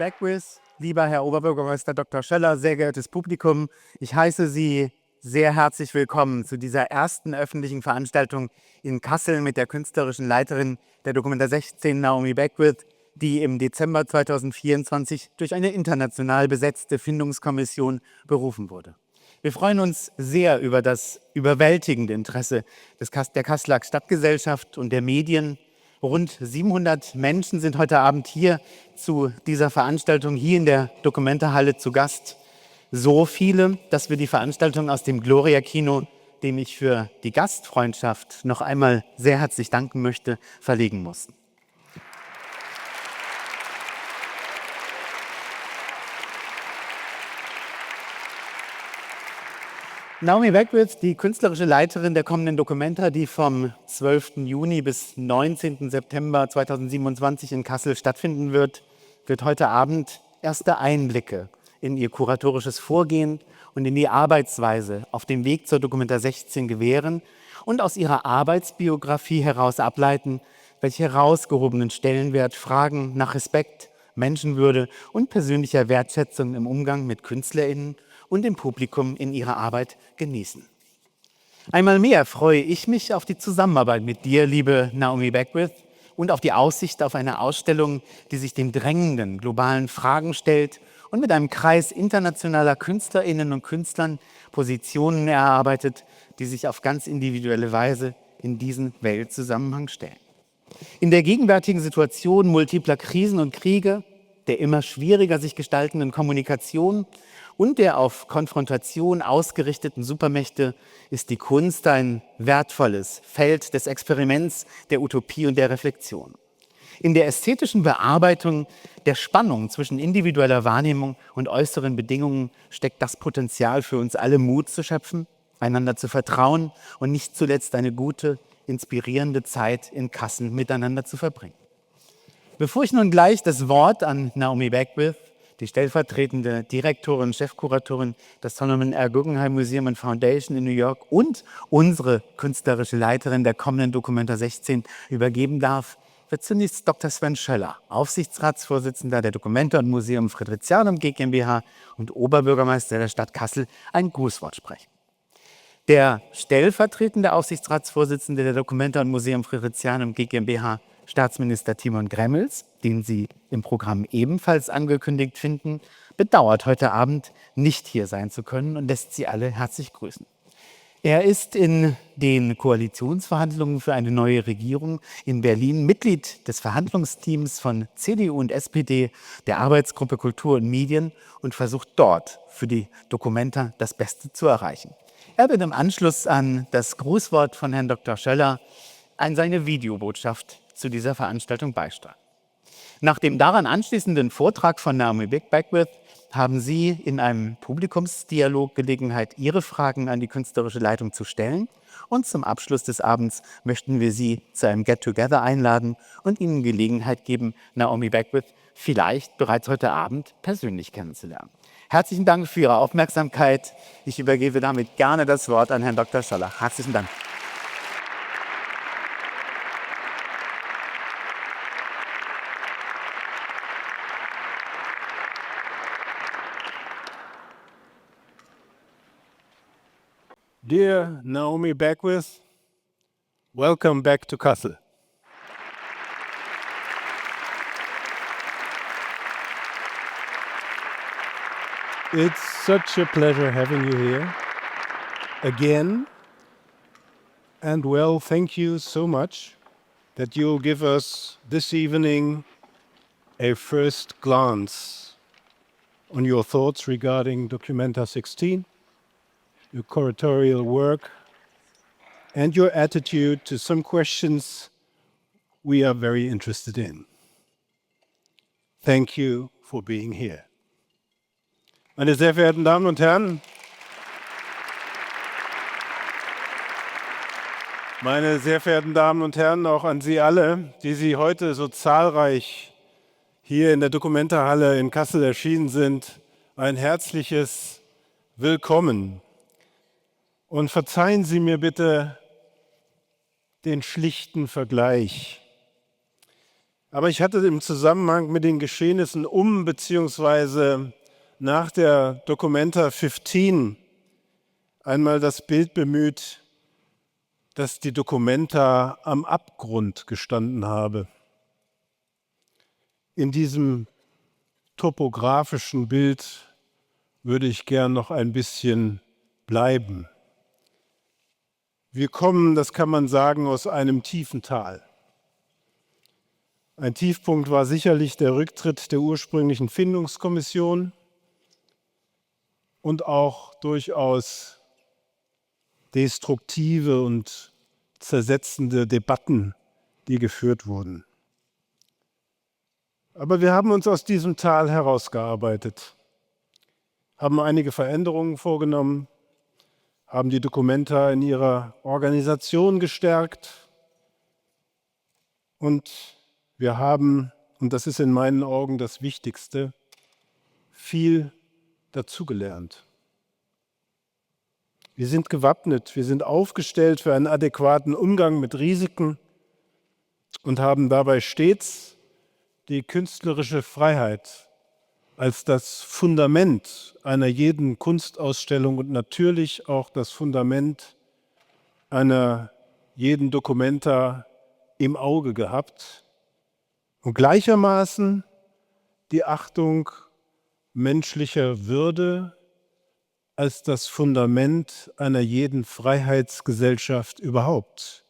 Beckwith, lieber Herr Oberbürgermeister Dr. Schöller, sehr geehrtes Publikum, ich heiße Sie sehr herzlich willkommen zu dieser ersten öffentlichen Veranstaltung in Kassel mit der künstlerischen Leiterin der Documenta 16, Naomi Beckwith, die im Dezember 2024 durch eine international besetzte Findungskommission berufen wurde. Wir freuen uns sehr über das überwältigende Interesse der Kasseler Stadtgesellschaft und der Medien. Rund 700 Menschen sind heute Abend hier zu dieser Veranstaltung hier in der Documenta-Halle zu Gast. So viele, dass wir die Veranstaltung aus dem Gloria-Kino, dem ich für die Gastfreundschaft noch einmal sehr herzlich danken möchte, verlegen mussten. Naomi Beckwith, die künstlerische Leiterin der kommenden Documenta, die vom 12. Juni bis 19. September 2027 in Kassel stattfinden wird heute Abend erste Einblicke in ihr kuratorisches Vorgehen und in die Arbeitsweise auf dem Weg zur Documenta 16 gewähren und aus ihrer Arbeitsbiografie heraus ableiten, welche herausgehobenen Stellenwert Fragen nach Respekt, Menschenwürde und persönlicher Wertschätzung im Umgang mit KünstlerInnen und dem Publikum in ihrer Arbeit genießen. Einmal mehr freue ich mich auf die Zusammenarbeit mit dir, liebe Naomi Beckwith, und auf die Aussicht auf eine Ausstellung, die sich den drängenden globalen Fragen stellt und mit einem Kreis internationaler KünstlerInnen und Künstlern Positionen erarbeitet, die sich auf ganz individuelle Weise in diesen Weltzusammenhang stellen. In der gegenwärtigen Situation multipler Krisen und Kriege, der immer schwieriger sich gestaltenden Kommunikation und der auf Konfrontation ausgerichteten Supermächte ist die Kunst ein wertvolles Feld des Experiments, der Utopie und der Reflexion. In der ästhetischen Bearbeitung der Spannung zwischen individueller Wahrnehmung und äußeren Bedingungen steckt das Potenzial für uns alle, Mut zu schöpfen, einander zu vertrauen und nicht zuletzt eine gute, inspirierende Zeit in Kassel miteinander zu verbringen. Bevor ich nun gleich das Wort an Naomi Beckwith, die stellvertretende Direktorin und Chefkuratorin des Solomon R. Guggenheim Museum and Foundation in New York und unsere künstlerische Leiterin der kommenden Documenta 16 übergeben darf, wird zunächst Dr. Sven Schöller, Aufsichtsratsvorsitzender der Documenta und Museum Fridericianum GmbH und Oberbürgermeister der Stadt Kassel, ein Grußwort sprechen. Der stellvertretende Aufsichtsratsvorsitzende der Documenta und Museum Fridericianum GmbH, Staatsminister Timon Gremmels, den Sie im Programm ebenfalls angekündigt finden, bedauert heute Abend nicht hier sein zu können und lässt Sie alle herzlich grüßen. Er ist in den Koalitionsverhandlungen für eine neue Regierung in Berlin Mitglied des Verhandlungsteams von CDU und SPD, der Arbeitsgruppe Kultur und Medien und versucht dort für die Documenta das Beste zu erreichen. Er wird im Anschluss an das Grußwort von Herrn Dr. Schöller an seine Videobotschaft zu dieser Veranstaltung beisteuern. Nach dem daran anschließenden Vortrag von Naomi Beckwith haben Sie in einem Publikumsdialog Gelegenheit, Ihre Fragen an die künstlerische Leitung zu stellen. Und zum Abschluss des Abends möchten wir Sie zu einem Get-Together einladen und Ihnen Gelegenheit geben, Naomi Beckwith vielleicht bereits heute Abend persönlich kennenzulernen. Herzlichen Dank für Ihre Aufmerksamkeit. Ich übergebe damit gerne das Wort an Herrn Dr. Schöller. Herzlichen Dank. Dear Naomi Beckwith, welcome back to Kassel. It's such a pleasure having you here again. And well, thank you so much that you'll give us this evening a first glance on your thoughts regarding Documenta 16. Your curatorial work, and your attitude to some questions we are very interested in. Thank you for being here. Meine sehr verehrten Damen und Herren, auch an Sie alle, die Sie heute so zahlreich hier in der Documenta-Halle in Kassel erschienen sind, ein herzliches Willkommen. Und verzeihen Sie mir bitte den schlichten Vergleich. Aber ich hatte im Zusammenhang mit den Geschehnissen bzw. nach der Documenta 15 einmal das Bild bemüht, dass die Documenta am Abgrund gestanden habe. In diesem topografischen Bild würde ich gern noch ein bisschen bleiben. Wir kommen, das kann man sagen, aus einem tiefen Tal. Ein Tiefpunkt war sicherlich der Rücktritt der ursprünglichen Findungskommission und auch durchaus destruktive und zersetzende Debatten, die geführt wurden. Aber wir haben uns aus diesem Tal herausgearbeitet, haben einige Veränderungen vorgenommen, haben die Documenta in ihrer Organisation gestärkt und wir haben, und das ist in meinen Augen das Wichtigste, viel dazugelernt. Wir sind gewappnet, wir sind aufgestellt für einen adäquaten Umgang mit Risiken und haben dabei stets die künstlerische Freiheit als das Fundament einer jeden Kunstausstellung und natürlich auch das Fundament einer jeden Documenta im Auge gehabt und gleichermaßen die Achtung menschlicher Würde als das Fundament einer jeden Freiheitsgesellschaft überhaupt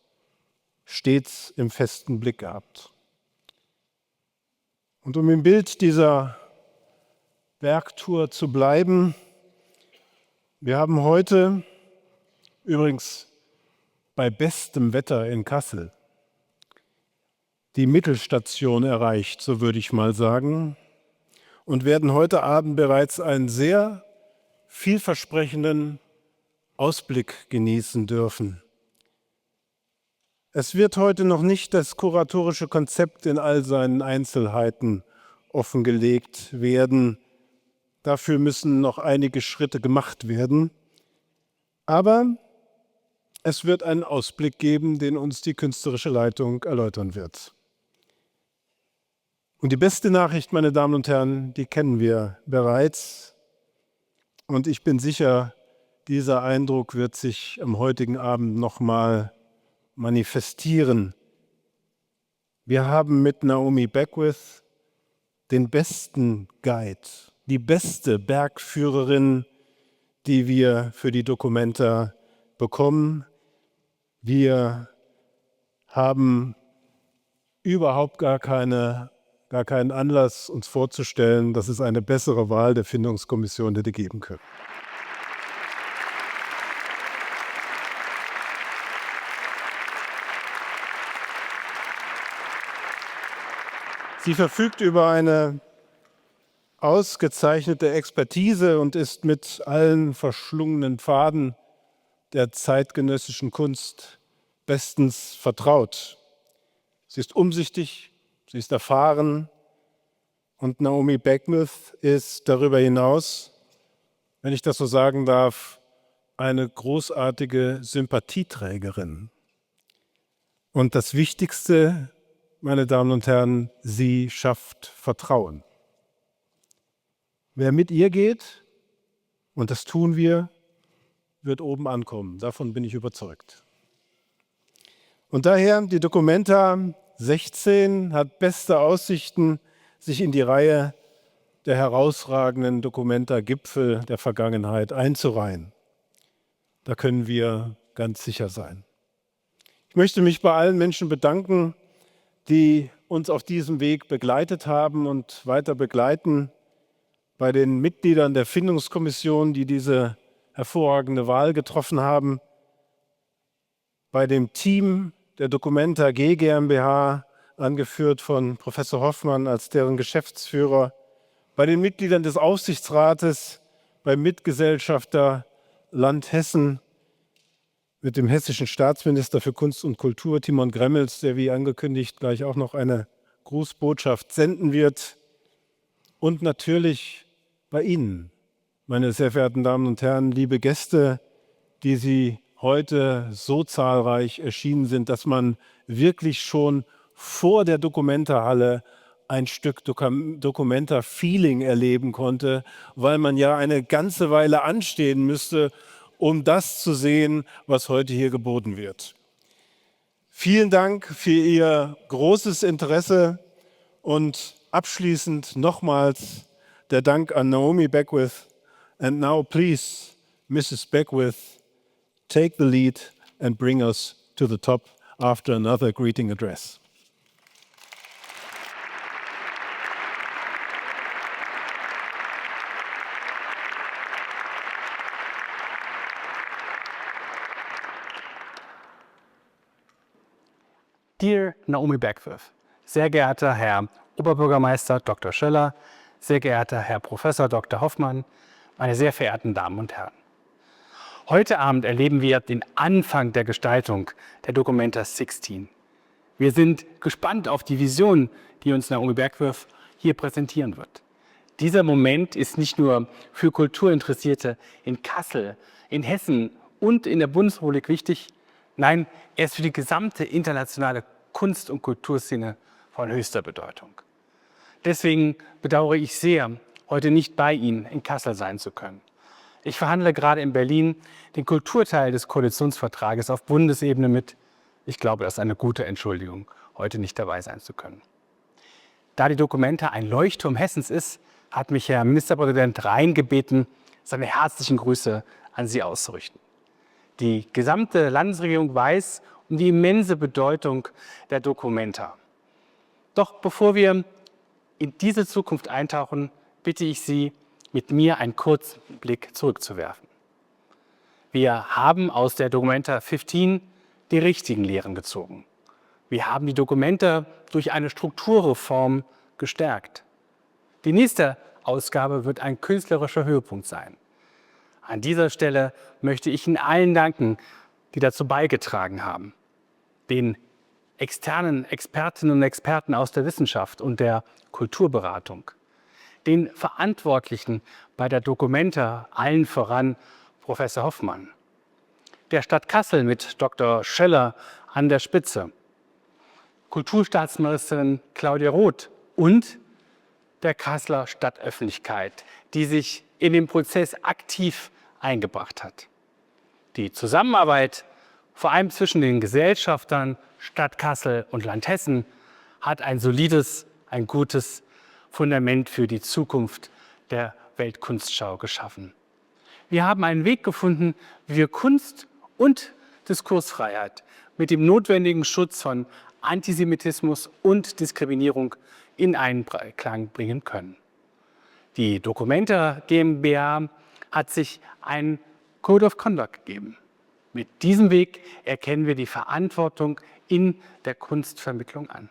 stets im festen Blick gehabt. Und um im Bild dieser Bergtour zu bleiben, wir haben heute, übrigens bei bestem Wetter in Kassel, die Mittelstation erreicht, so würde ich mal sagen, und werden heute Abend bereits einen sehr vielversprechenden Ausblick genießen dürfen. Es wird heute noch nicht das kuratorische Konzept in all seinen Einzelheiten offengelegt werden. Dafür müssen noch einige Schritte gemacht werden. Aber es wird einen Ausblick geben, den uns die künstlerische Leitung erläutern wird. Und die beste Nachricht, meine Damen und Herren, die kennen wir bereits. Und ich bin sicher, dieser Eindruck wird sich am heutigen Abend nochmal manifestieren. Wir haben mit Naomi Beckwith den besten Guide, die beste Bergführerin, die wir für die Documenta bekommen. Wir haben überhaupt gar keinen Anlass, uns vorzustellen, dass es eine bessere Wahl der Findungskommission hätte geben können. Sie verfügt über eine ausgezeichnete Expertise und ist mit allen verschlungenen Pfaden der zeitgenössischen Kunst bestens vertraut. Sie ist umsichtig, sie ist erfahren und Naomi Beckwith ist darüber hinaus, wenn ich das so sagen darf, eine großartige Sympathieträgerin. Und das Wichtigste, meine Damen und Herren, sie schafft Vertrauen. Wer mit ihr geht, und das tun wir, wird oben ankommen. Davon bin ich überzeugt. Und daher, die Documenta 16 hat beste Aussichten, sich in die Reihe der herausragenden Documenta-Gipfel der Vergangenheit einzureihen. Da können wir ganz sicher sein. Ich möchte mich bei allen Menschen bedanken, die uns auf diesem Weg begleitet haben und weiter begleiten, bei den Mitgliedern der Findungskommission, die diese hervorragende Wahl getroffen haben, bei dem Team der Documenta G GmbH, angeführt von Professor Hoffmann als deren Geschäftsführer, bei den Mitgliedern des Aufsichtsrates, beim Mitgesellschafter Land Hessen, mit dem hessischen Staatsminister für Kunst und Kultur, Timon Gremmels, der wie angekündigt gleich auch noch eine Grußbotschaft senden wird. Und natürlich bei Ihnen, meine sehr verehrten Damen und Herren, liebe Gäste, die Sie heute so zahlreich erschienen sind, dass man wirklich schon vor der Documenta-Halle ein Stück Documenta-Feeling erleben konnte, weil man ja eine ganze Weile anstehen müsste, um das zu sehen, was heute hier geboten wird. Vielen Dank für Ihr großes Interesse und abschließend nochmals der Dank an Naomi Beckwith. And now please, Mrs. Beckwith, take the lead and bring us to the top after another greeting address. Dear Naomi Beckwith, sehr geehrter Herr Oberbürgermeister Dr. Schöller, sehr geehrter Herr Professor Dr. Hoffmann, meine sehr verehrten Damen und Herren. Heute Abend erleben wir den Anfang der Gestaltung der Documenta 16. Wir sind gespannt auf die Vision, die uns Naomi Beckwith hier präsentieren wird. Dieser Moment ist nicht nur für Kulturinteressierte in Kassel, in Hessen und in der Bundesrepublik wichtig, nein, er ist für die gesamte internationale Kunst- und Kulturszene von höchster Bedeutung. Deswegen bedauere ich sehr, heute nicht bei Ihnen in Kassel sein zu können. Ich verhandle gerade in Berlin den Kulturteil des Koalitionsvertrages auf Bundesebene mit. Ich glaube, das ist eine gute Entschuldigung, heute nicht dabei sein zu können. Da die Documenta ein Leuchtturm Hessens ist, hat mich Herr Ministerpräsident Rhein gebeten, seine herzlichen Grüße an Sie auszurichten. Die gesamte Landesregierung weiß um die immense Bedeutung der Documenta. Doch bevor wir in diese Zukunft eintauchen, bitte ich Sie, mit mir einen kurzen Blick zurückzuwerfen. Wir haben aus der Documenta 15 die richtigen Lehren gezogen. Wir haben die Documenta durch eine Strukturreform gestärkt. Die nächste Ausgabe wird ein künstlerischer Höhepunkt sein. An dieser Stelle möchte ich Ihnen allen danken, die dazu beigetragen haben. Den externen Expertinnen und Experten aus der Wissenschaft und der Kulturberatung. Den Verantwortlichen bei der Documenta, allen voran Professor Hoffmann. Der Stadt Kassel mit Dr. Schöller an der Spitze. Kulturstaatsministerin Claudia Roth und der Kasseler Stadtöffentlichkeit, die sich in den Prozess aktiv eingebracht hat. Die Zusammenarbeit, vor allem zwischen den Gesellschaftern Stadt Kassel und Land Hessen, hat ein solides, ein gutes Fundament für die Zukunft der Weltkunstschau geschaffen. Wir haben einen Weg gefunden, wie wir Kunst und Diskursfreiheit mit dem notwendigen Schutz von Antisemitismus und Diskriminierung in Einklang bringen können. Die Documenta GmbH hat sich einen Code of Conduct gegeben. Mit diesem Weg erkennen wir die Verantwortung in der Kunstvermittlung an.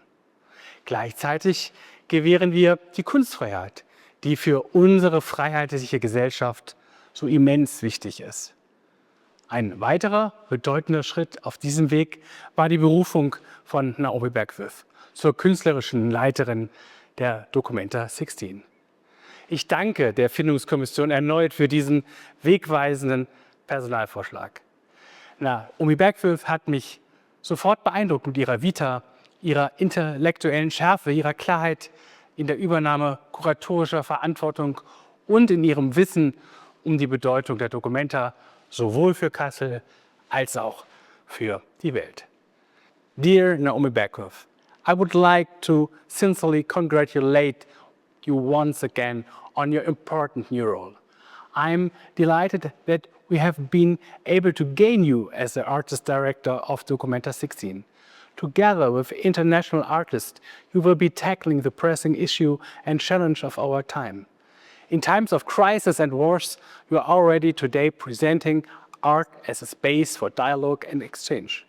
Gleichzeitig gewähren wir die Kunstfreiheit, die für unsere freiheitliche Gesellschaft so immens wichtig ist. Ein weiterer bedeutender Schritt auf diesem Weg war die Berufung von Naomi Beckwith zur künstlerischen Leiterin der Documenta 16. Ich danke der Findungskommission erneut für diesen wegweisenden Personalvorschlag. Naomi Beckwith hat mich sofort beeindruckt mit ihrer Vita, ihrer intellektuellen Schärfe, ihrer Klarheit in der Übernahme kuratorischer Verantwortung und in ihrem Wissen um die Bedeutung der Documenta sowohl für Kassel als auch für die Welt. Dear Naomi Beckwith, I would like to sincerely congratulate you once again on your important new role. I'm delighted that we have been able to gain you as the artist director of Documenta 16. Together with international artists, you will be tackling the pressing issue and challenge of our time. In times of crisis and wars, you are already today presenting art as a space for dialogue and exchange.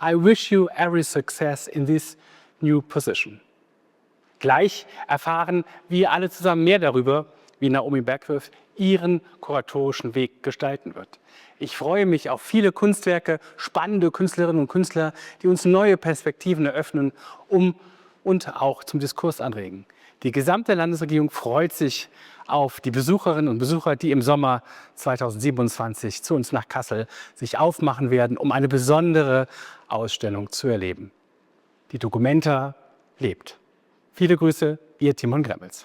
I wish you every success in this new position. Gleich erfahren wir alle zusammen mehr darüber, wie Naomi Beckwith ihren kuratorischen Weg gestalten wird. Ich freue mich auf viele Kunstwerke, spannende Künstlerinnen und Künstler, die uns neue Perspektiven eröffnen und auch zum Diskurs anregen. Die gesamte Landesregierung freut sich auf die Besucherinnen und Besucher, die im Sommer 2027 zu uns nach Kassel sich aufmachen werden, um eine besondere Ausstellung zu erleben. Die Documenta lebt. Viele Grüße, Ihr Timon Gremmels.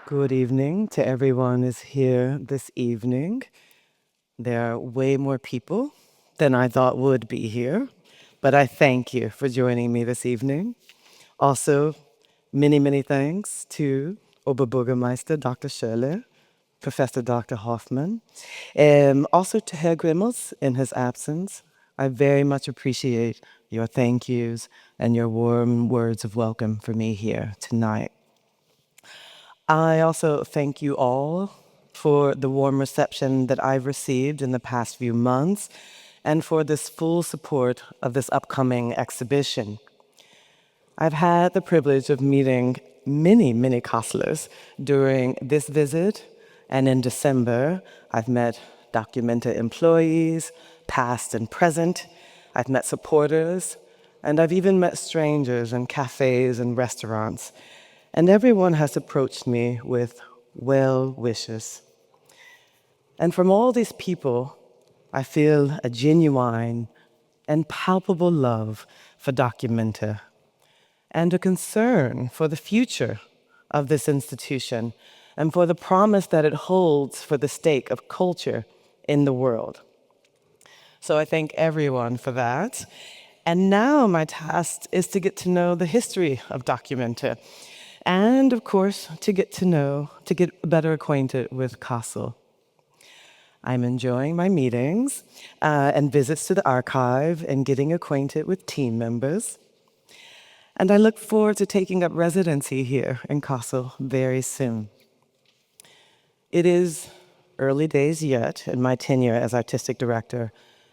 Good evening to everyone who's here this evening. There are way more people than I thought would be here, but I thank you for joining me this evening. Also, many, many thanks to Oberbürgermeister Dr. Schöller, Professor Dr. Hoffman, and also to Herr Grimmels in his absence. I very much appreciate your thank yous and your warm words of welcome for me here tonight. I also thank you all for the warm reception that I've received in the past few months and for this full support of this upcoming exhibition. I've had the privilege of meeting many, many Kasslers during this visit, and in December, I've met Documenta employees, past and present. I've met supporters, and I've even met strangers in cafes and restaurants. And everyone has approached me with well wishes. And from all these people, I feel a genuine and palpable love for Documenta and a concern for the future of this institution and for the promise that it holds for the stake of culture in the world. So I thank everyone for that. And now my task is to get to know the history of Documenta and, of course, to get better acquainted with Kassel. I'm enjoying my meetings and visits to the archive and getting acquainted with team members. And I look forward to taking up residency here in Kassel very soon. It is early days yet in my tenure as artistic director,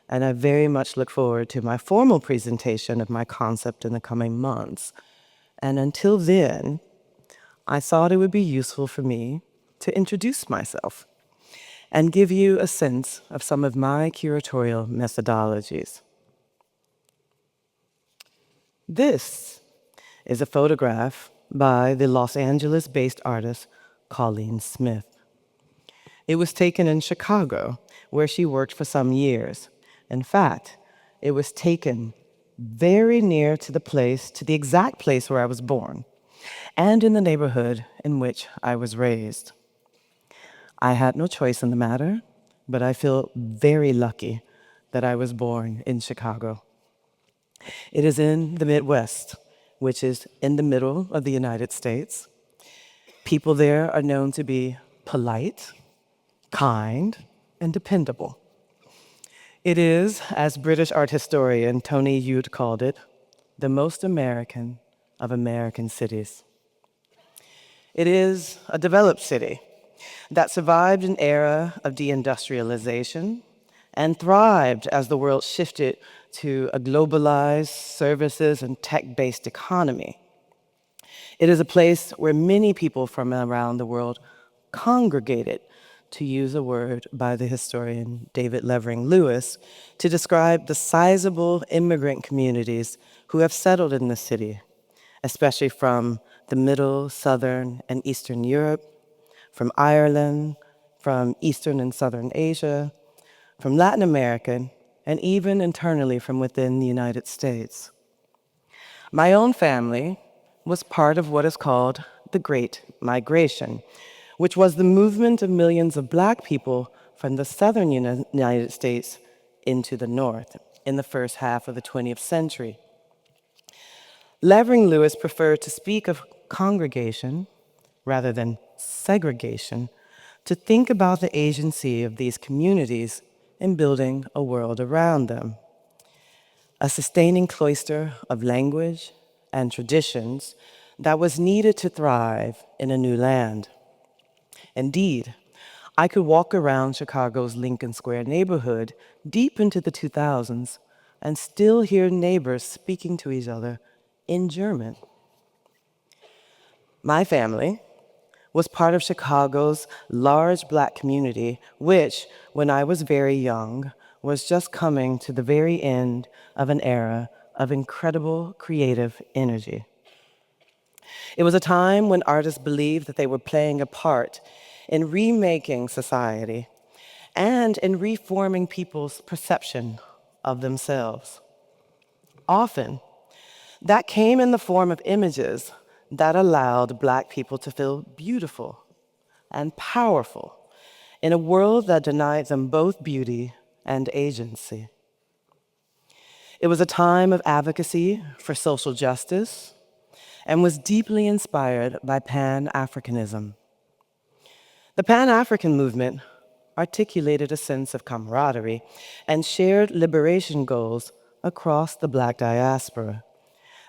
and I very much look forward to my formal presentation of my concept in the coming months. And until then, I thought it would be useful for me to introduce myself and give you a sense of some of my curatorial methodologies. This is a photograph by the Los Angeles-based artist Colleen Smith. It was taken in Chicago, where she worked for some years. In fact, it was taken very near to the exact place where I was born, and in the neighborhood in which I was raised. I had no choice in the matter, but I feel very lucky that I was born in Chicago. It is in the Midwest, which is in the middle of the United States. People there are known to be polite, kind, and dependable. It is, as British art historian Tony Youde called it, the most American of American cities. It is a developed city that survived an era of deindustrialization and thrived as the world shifted to a globalized services and tech-based economy. It is a place where many people from around the world congregated, to use a word by the historian David Levering Lewis, to describe the sizable immigrant communities who have settled in the city, especially from the Middle, Southern, and Eastern Europe, from Ireland, from Eastern and Southern Asia, from Latin America, and even internally from within the United States. My own family was part of what is called the Great Migration, which was the movement of millions of Black people from the southern United States into the North in the first half of the 20th century. Levering Lewis preferred to speak of congregation rather than segregation to think about the agency of these communities in building a world around them. A sustaining cloister of language and traditions that was needed to thrive in a new land. Indeed, I could walk around Chicago's Lincoln Square neighborhood deep into the 2000s and still hear neighbors speaking to each other in German. My family was part of Chicago's large Black community, which, when I was very young, was just coming to the very end of an era of incredible creative energy. It was a time when artists believed that they were playing a part in remaking society and in reforming people's perception of themselves. Often, that came in the form of images that allowed Black people to feel beautiful and powerful in a world that denied them both beauty and agency. It was a time of advocacy for social justice and was deeply inspired by Pan-Africanism. The Pan-African movement articulated a sense of camaraderie and shared liberation goals across the Black diaspora,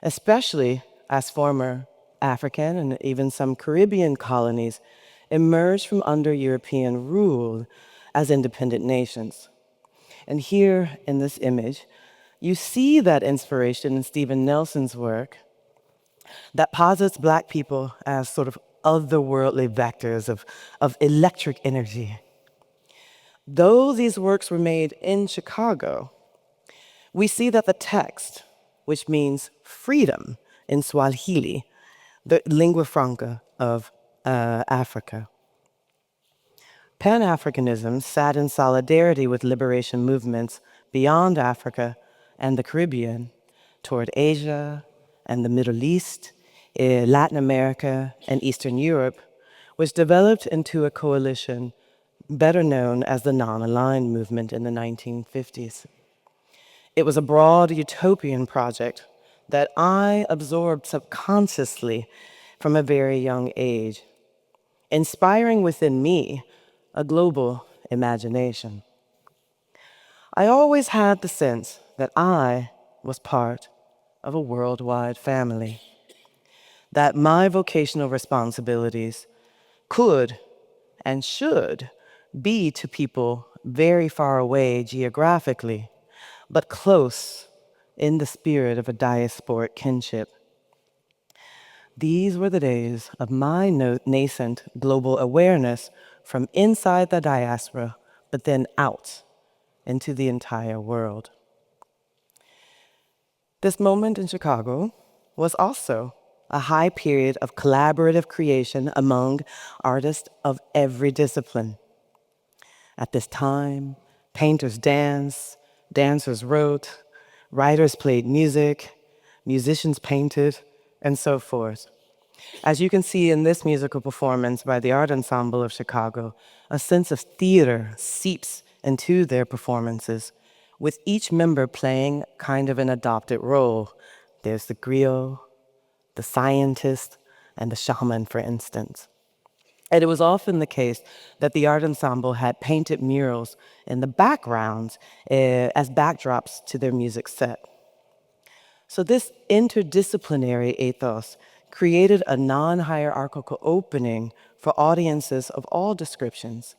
especially as former African and even some Caribbean colonies emerged from under European rule as independent nations. And here in this image, you see that inspiration in Stephen Nelson's work that posits Black people as sort of otherworldly vectors of electric energy. Though these works were made in Chicago, we see that the text, which means freedom in Swahili, the lingua franca of Africa. Pan-Africanism sat in solidarity with liberation movements beyond Africa and the Caribbean, toward Asia and the Middle East, Latin America, and Eastern Europe, which developed into a coalition better known as the Non-Aligned Movement in the 1950s. It was a broad utopian project that I absorbed subconsciously from a very young age, inspiring within me a global imagination. I always had the sense that I was part of a worldwide family, that my vocational responsibilities could and should be to people very far away geographically, but close in the spirit of a diasporic kinship. These were the days of my nascent global awareness from inside the diaspora, but then out into the entire world. This moment in Chicago was also a high period of collaborative creation among artists of every discipline. At this time, painters danced, dancers wrote, writers played music, musicians painted, and so forth. As you can see in this musical performance by the Art Ensemble of Chicago, a sense of theater seeps into their performances, with each member playing kind of an adopted role. There's the griot, the scientist, and the shaman, for instance. And it was often the case that the art ensemble had painted murals in the backgrounds as backdrops to their music set. So this interdisciplinary ethos created a non-hierarchical opening for audiences of all descriptions.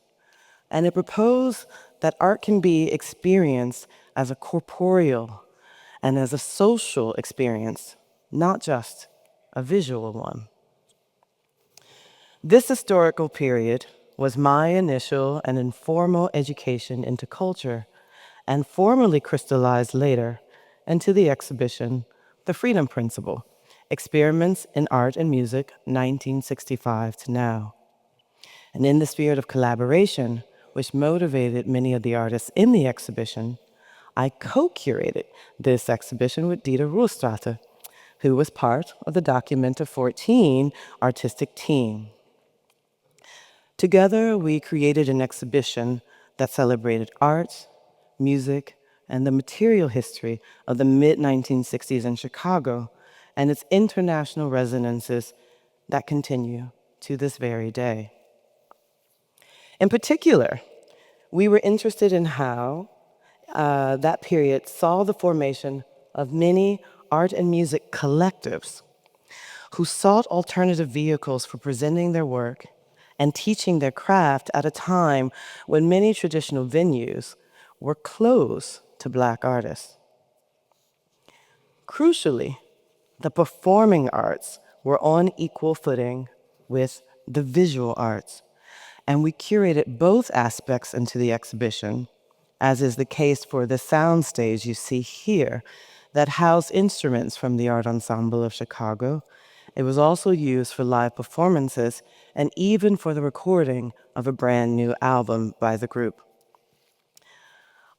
And it proposed that art can be experienced as a corporeal and as a social experience, not just a visual one. This historical period was my initial and informal education into culture, and formally crystallized later into the exhibition, The Freedom Principle, Experiments in Art and Music, 1965 to now. And in the spirit of collaboration, which motivated many of the artists in the exhibition, I co-curated this exhibition with Dieter Roelstrater, who was part of the Documenta 14 artistic team. Together, we created an exhibition that celebrated art, music, and the material history of the mid-1960s in Chicago and its international resonances that continue to this very day. In particular, we were interested in how that period saw the formation of many art and music collectives who sought alternative vehicles for presenting their work and teaching their craft at a time when many traditional venues were closed to Black artists. Crucially, the performing arts were on equal footing with the visual arts. And we curated both aspects into the exhibition, as is the case for the soundstage you see here, that housed instruments from the Art Ensemble of Chicago. It was also used for live performances and even for the recording of a brand new album by the group.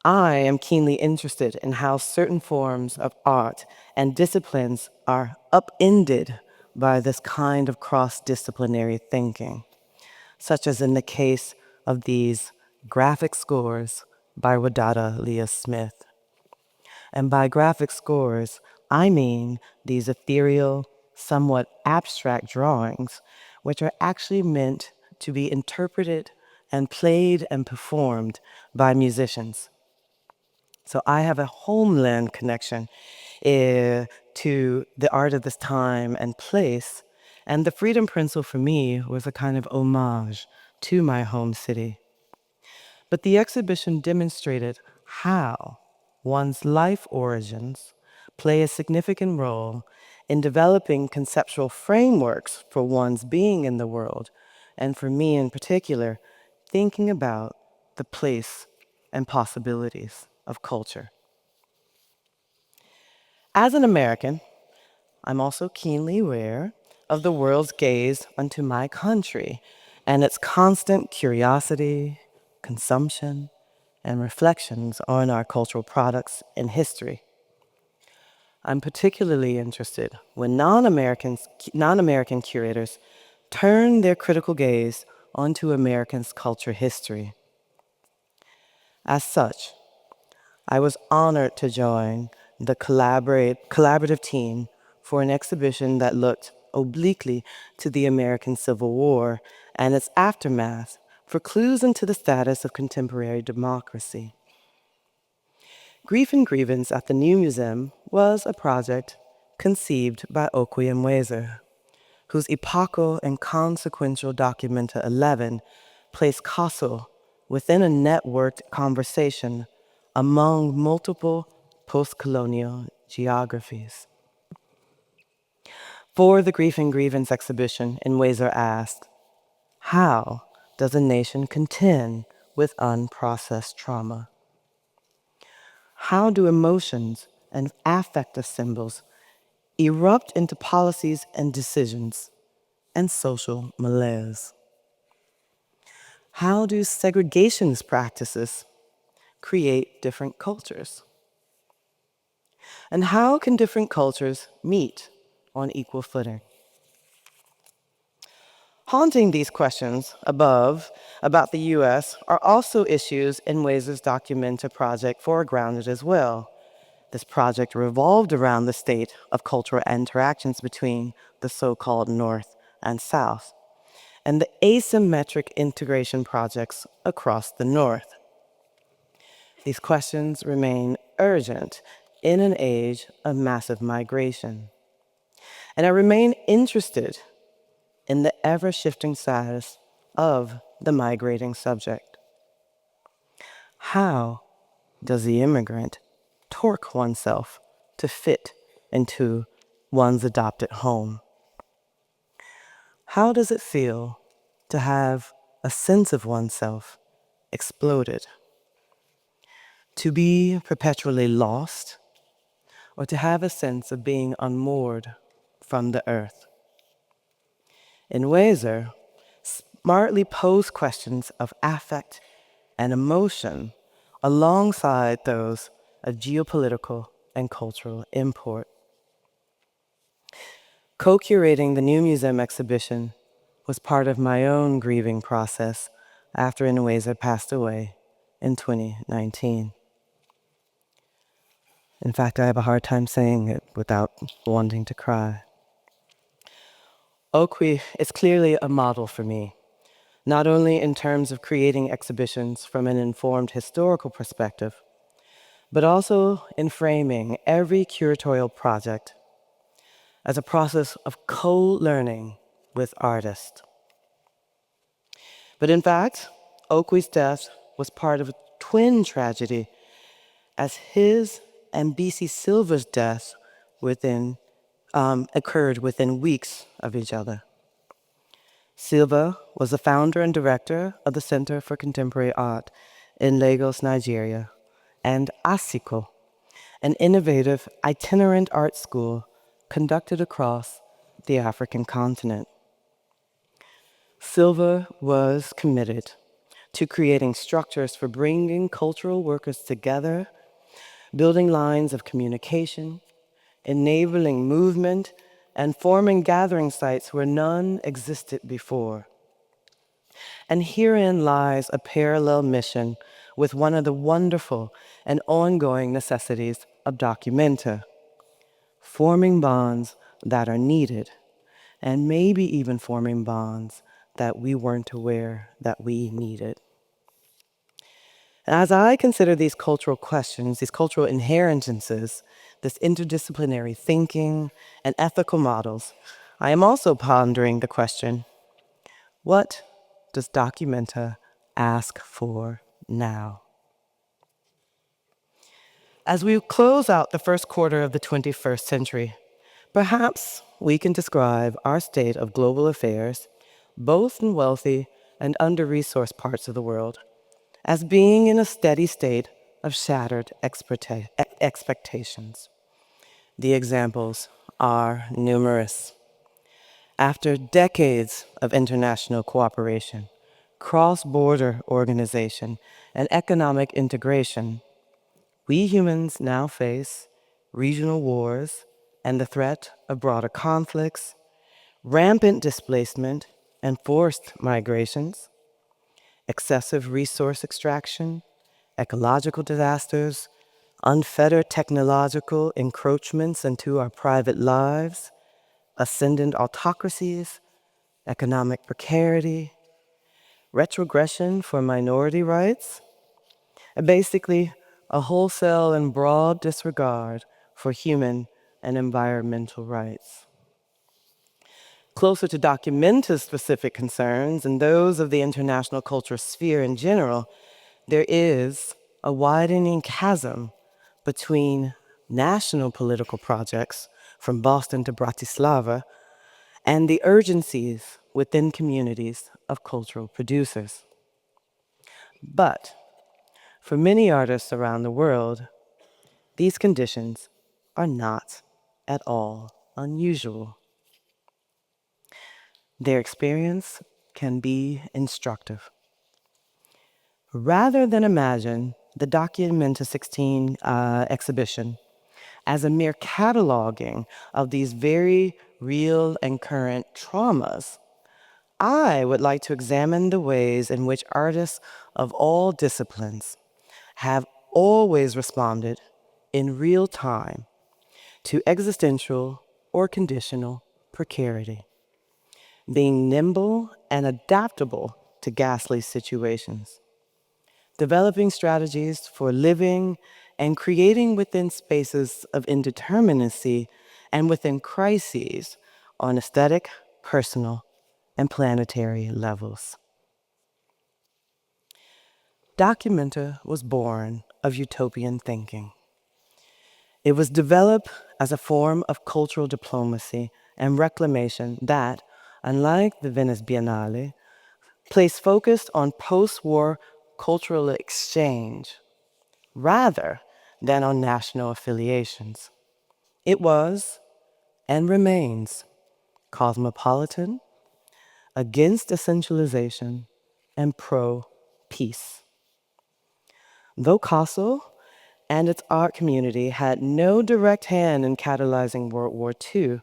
I am keenly interested in how certain forms of art and disciplines are upended by this kind of cross-disciplinary thinking, such as in the case of these graphic scores by Wadada Leah Smith. And by graphic scores, I mean these ethereal, somewhat abstract drawings, which are actually meant to be interpreted and played and performed by musicians. So I have a homeland connection to the art of this time and place, and the Freedom Principle for me was a kind of homage to my home city. But the exhibition demonstrated how one's life origins play a significant role in developing conceptual frameworks for one's being in the world, and for me in particular, thinking about the place and possibilities of culture. As an American, I'm also keenly aware of the world's gaze unto my country and its constant curiosity, consumption, and reflections on our cultural products and history. I'm particularly interested when non-American curators turn their critical gaze onto Americans' culture history. As such, I was honored to join the collaborative team for an exhibition that looked obliquely to the American Civil War and its aftermath for clues into the status of contemporary democracy. Grief and Grievance at the New Museum was a project conceived by Okwi Mweza, whose epochal and consequential Documenta 11 placed Kassel within a networked conversation among multiple post-colonial geographies. For the Grief and Grievance exhibition, Nweza asked, how does a nation contend with unprocessed trauma? How do emotions and affective symbols erupt into policies and decisions and social malaise? How do segregationist practices create different cultures? And how can different cultures meet on equal footing? Haunting these questions above about the U.S. are also issues in Nweza's Documenta project foregrounded as well. This project revolved around the state of cultural interactions between the so-called North and South, and the asymmetric integration projects across the North. These questions remain urgent in an age of massive migration. And I remain interested in the ever-shifting status of the migrating subject. How does the immigrant torque oneself to fit into one's adopted home? How does it feel to have a sense of oneself exploded? To be perpetually lost, or to have a sense of being unmoored from the earth? Nweza smartly posed questions of affect and emotion alongside those of geopolitical and cultural import. Co-curating the New Museum exhibition was part of my own grieving process after Nweza passed away in 2019. In fact, I have a hard time saying it without wanting to cry. Okwi is clearly a model for me, not only in terms of creating exhibitions from an informed historical perspective, but also in framing every curatorial project as a process of co-learning with artists. But in fact, Okwi's death was part of a twin tragedy, as his and B.C. Silva's death occurred within weeks of each other. Silva was the founder and director of the Center for Contemporary Art in Lagos, Nigeria, and ASICO, an innovative itinerant art school conducted across the African continent. Silva was committed to creating structures for bringing cultural workers together, building lines of communication, enabling movement, and forming gathering sites where none existed before. And herein lies a parallel mission with one of the wonderful and ongoing necessities of Documenta, forming bonds that are needed, and maybe even forming bonds that we weren't aware that we needed. As I consider these cultural questions, these cultural inheritances, this interdisciplinary thinking and ethical models, I am also pondering the question, what does Documenta ask for now? As we close out the first quarter of the 21st century, perhaps we can describe our state of global affairs, both in wealthy and under-resourced parts of the world, as being in a steady state of shattered expectations. The examples are numerous. After decades of international cooperation, cross-border organization, and economic integration, we humans now face regional wars and the threat of broader conflicts, rampant displacement and forced migrations, excessive resource extraction, ecological disasters, unfettered technological encroachments into our private lives, ascendant autocracies, economic precarity, retrogression for minority rights, and basically a wholesale and broad disregard for human and environmental rights. Closer to Documenta's specific concerns and those of the international culture sphere in general, there is a widening chasm between national political projects from Boston to Bratislava and the urgencies within communities of cultural producers. But for many artists around the world, these conditions are not at all unusual. Their experience can be instructive. Rather than imagine the Documenta 16 exhibition as a mere cataloging of these very real and current traumas, I would like to examine the ways in which artists of all disciplines have always responded in real time to existential or conditional precarity, being nimble and adaptable to ghastly situations, developing strategies for living and creating within spaces of indeterminacy and within crises on aesthetic, personal, and planetary levels. Documenta was born of utopian thinking. It was developed as a form of cultural diplomacy and reclamation that, unlike the Venice Biennale, placed focus on post-war cultural exchange rather than on national affiliations. It was, and remains, cosmopolitan, against essentialization, and pro-peace. Though CASO and its art community had no direct hand in catalyzing World War II,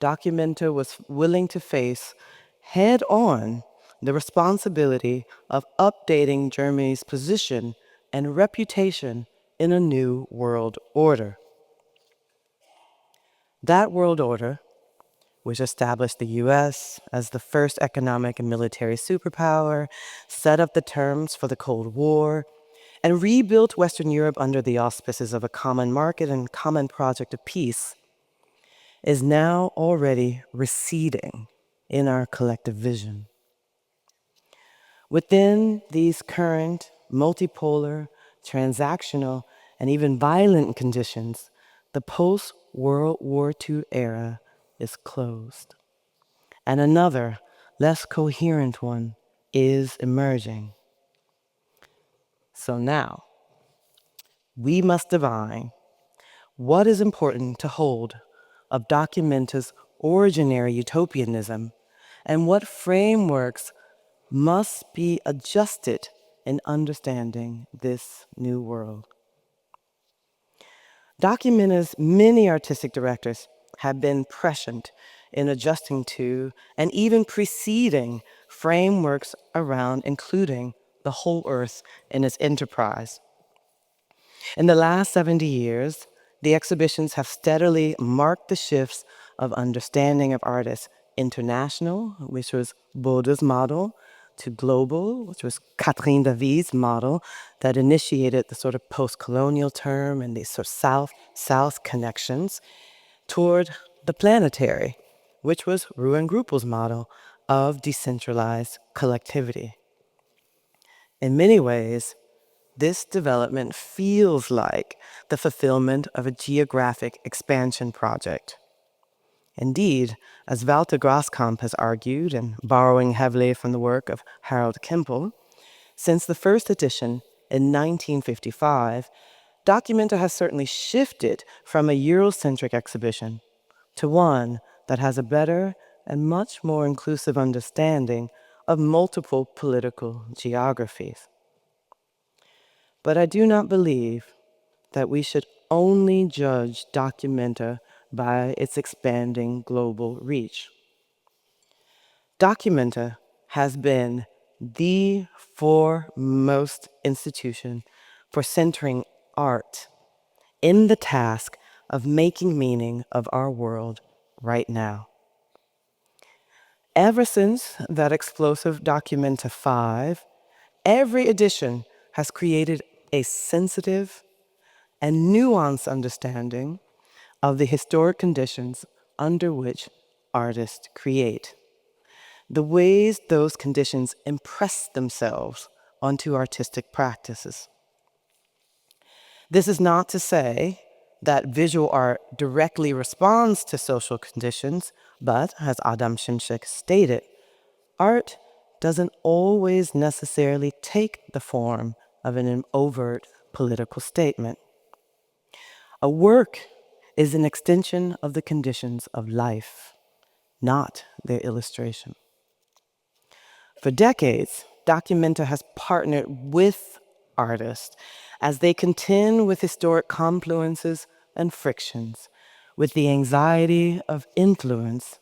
Documenta was willing to face head-on the responsibility of updating Germany's position and reputation in a new world order. That world order, which established the US as the first economic and military superpower, set up the terms for the Cold War, and rebuilt Western Europe under the auspices of a common market and common project of peace, is now already receding in our collective vision. Within these current multipolar, transactional, and even violent conditions, the post-World War II era is closed, and another less coherent one is emerging. So now, we must divine what is important to hold of Documenta's originary utopianism and what frameworks must be adjusted in understanding this new world. Documenta's many artistic directors have been prescient in adjusting to and even preceding frameworks around including the whole earth in its enterprise. In the last 70 years, the exhibitions have steadily marked the shifts of understanding of artists international, which was Bode's model, to global, which was Catherine David's model that initiated the sort of post-colonial term and these sort of south-south connections, toward the planetary, which was Ruan Grupel's model of decentralized collectivity. In many ways, this development feels like the fulfillment of a geographic expansion project. Indeed, as Walter Graskamp has argued, and borrowing heavily from the work of Harold Kemple, since the first edition in 1955, Documenta has certainly shifted from a Eurocentric exhibition to one that has a better and much more inclusive understanding of multiple political geographies. But I do not believe that we should only judge Documenta by its expanding global reach. Documenta has been the foremost institution for centering art in the task of making meaning of our world right now. Ever since that explosive Documenta 5, every edition has created a sensitive and nuanced understanding of the historic conditions under which artists create, the ways those conditions impress themselves onto artistic practices. This is not to say that visual art directly responds to social conditions, but as Adam Shimshek stated, art doesn't always necessarily take the form of an overt political statement. A work is an extension of the conditions of life, not their illustration. For decades, Documenta has partnered with artists as they contend with historic confluences and frictions, with the anxiety of influence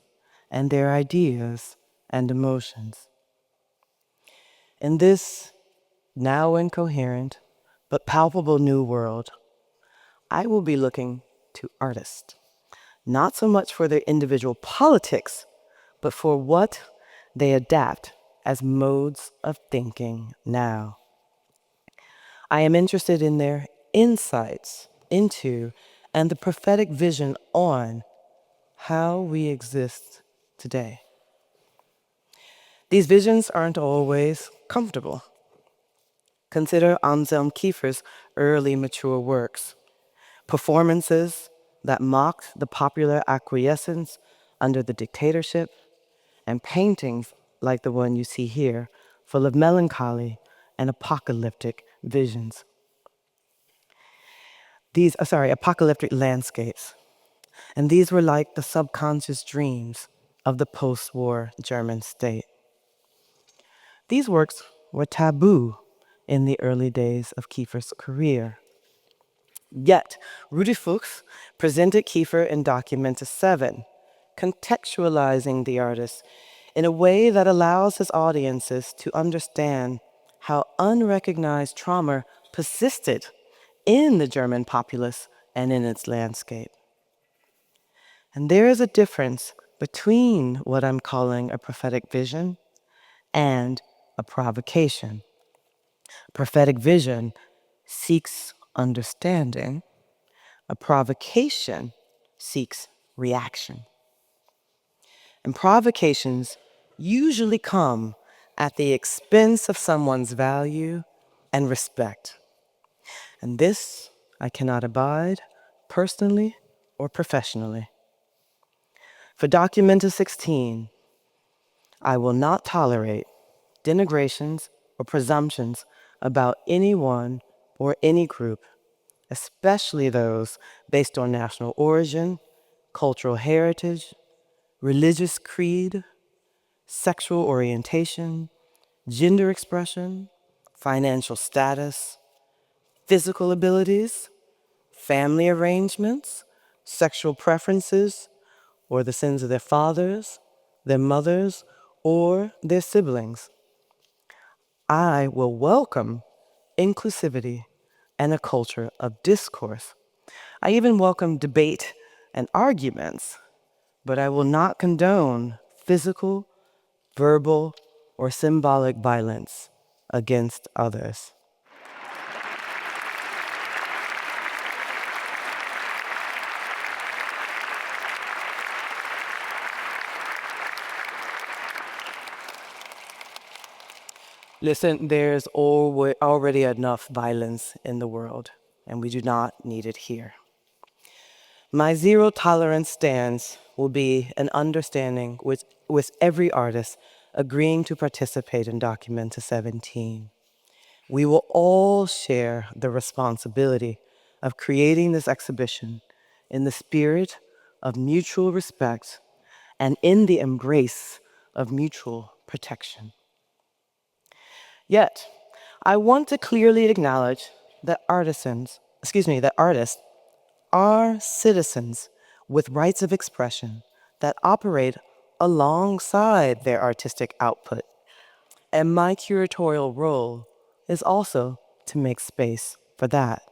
and their ideas and emotions. In this now incoherent but palpable new world, I will be looking to artists, not so much for their individual politics, but for what they adapt as modes of thinking now. I am interested in their insights into and the prophetic vision on how we exist today. These visions aren't always comfortable. Consider Anselm Kiefer's early mature works, performances that mocked the popular acquiescence under the dictatorship, and paintings like the one you see here, full of melancholy and apocalyptic visions. Apocalyptic landscapes. And these were like the subconscious dreams of the post-war German state. These works were taboo in the early days of Kiefer's career. Yet, Rudi Fuchs presented Kiefer in Documenta 7, contextualizing the artist in a way that allows his audiences to understand how unrecognized trauma persisted in the German populace and in its landscape. And there is a difference between what I'm calling a prophetic vision and a provocation. A prophetic vision seeks understanding. A provocation seeks reaction. And provocations usually come at the expense of someone's value and respect. And this I cannot abide personally or professionally. For Documenta 16, I will not tolerate denigrations or presumptions about anyone or any group, especially those based on national origin, cultural heritage, religious creed, sexual orientation, gender expression, financial status, physical abilities, family arrangements, sexual preferences, or the sins of their fathers, their mothers, or their siblings. I will welcome inclusivity and a culture of discourse. I even welcome debate and arguments, but I will not condone physical, verbal, or symbolic violence against others. Listen, there's already enough violence in the world, and we do not need it here. My zero tolerance stance will be an understanding with every artist agreeing to participate in Documenta 17. We will all share the responsibility of creating this exhibition in the spirit of mutual respect and in the embrace of mutual protection. Yet, I want to clearly acknowledge that that artists are citizens with rights of expression that operate alongside their artistic output. And my curatorial role is also to make space for that.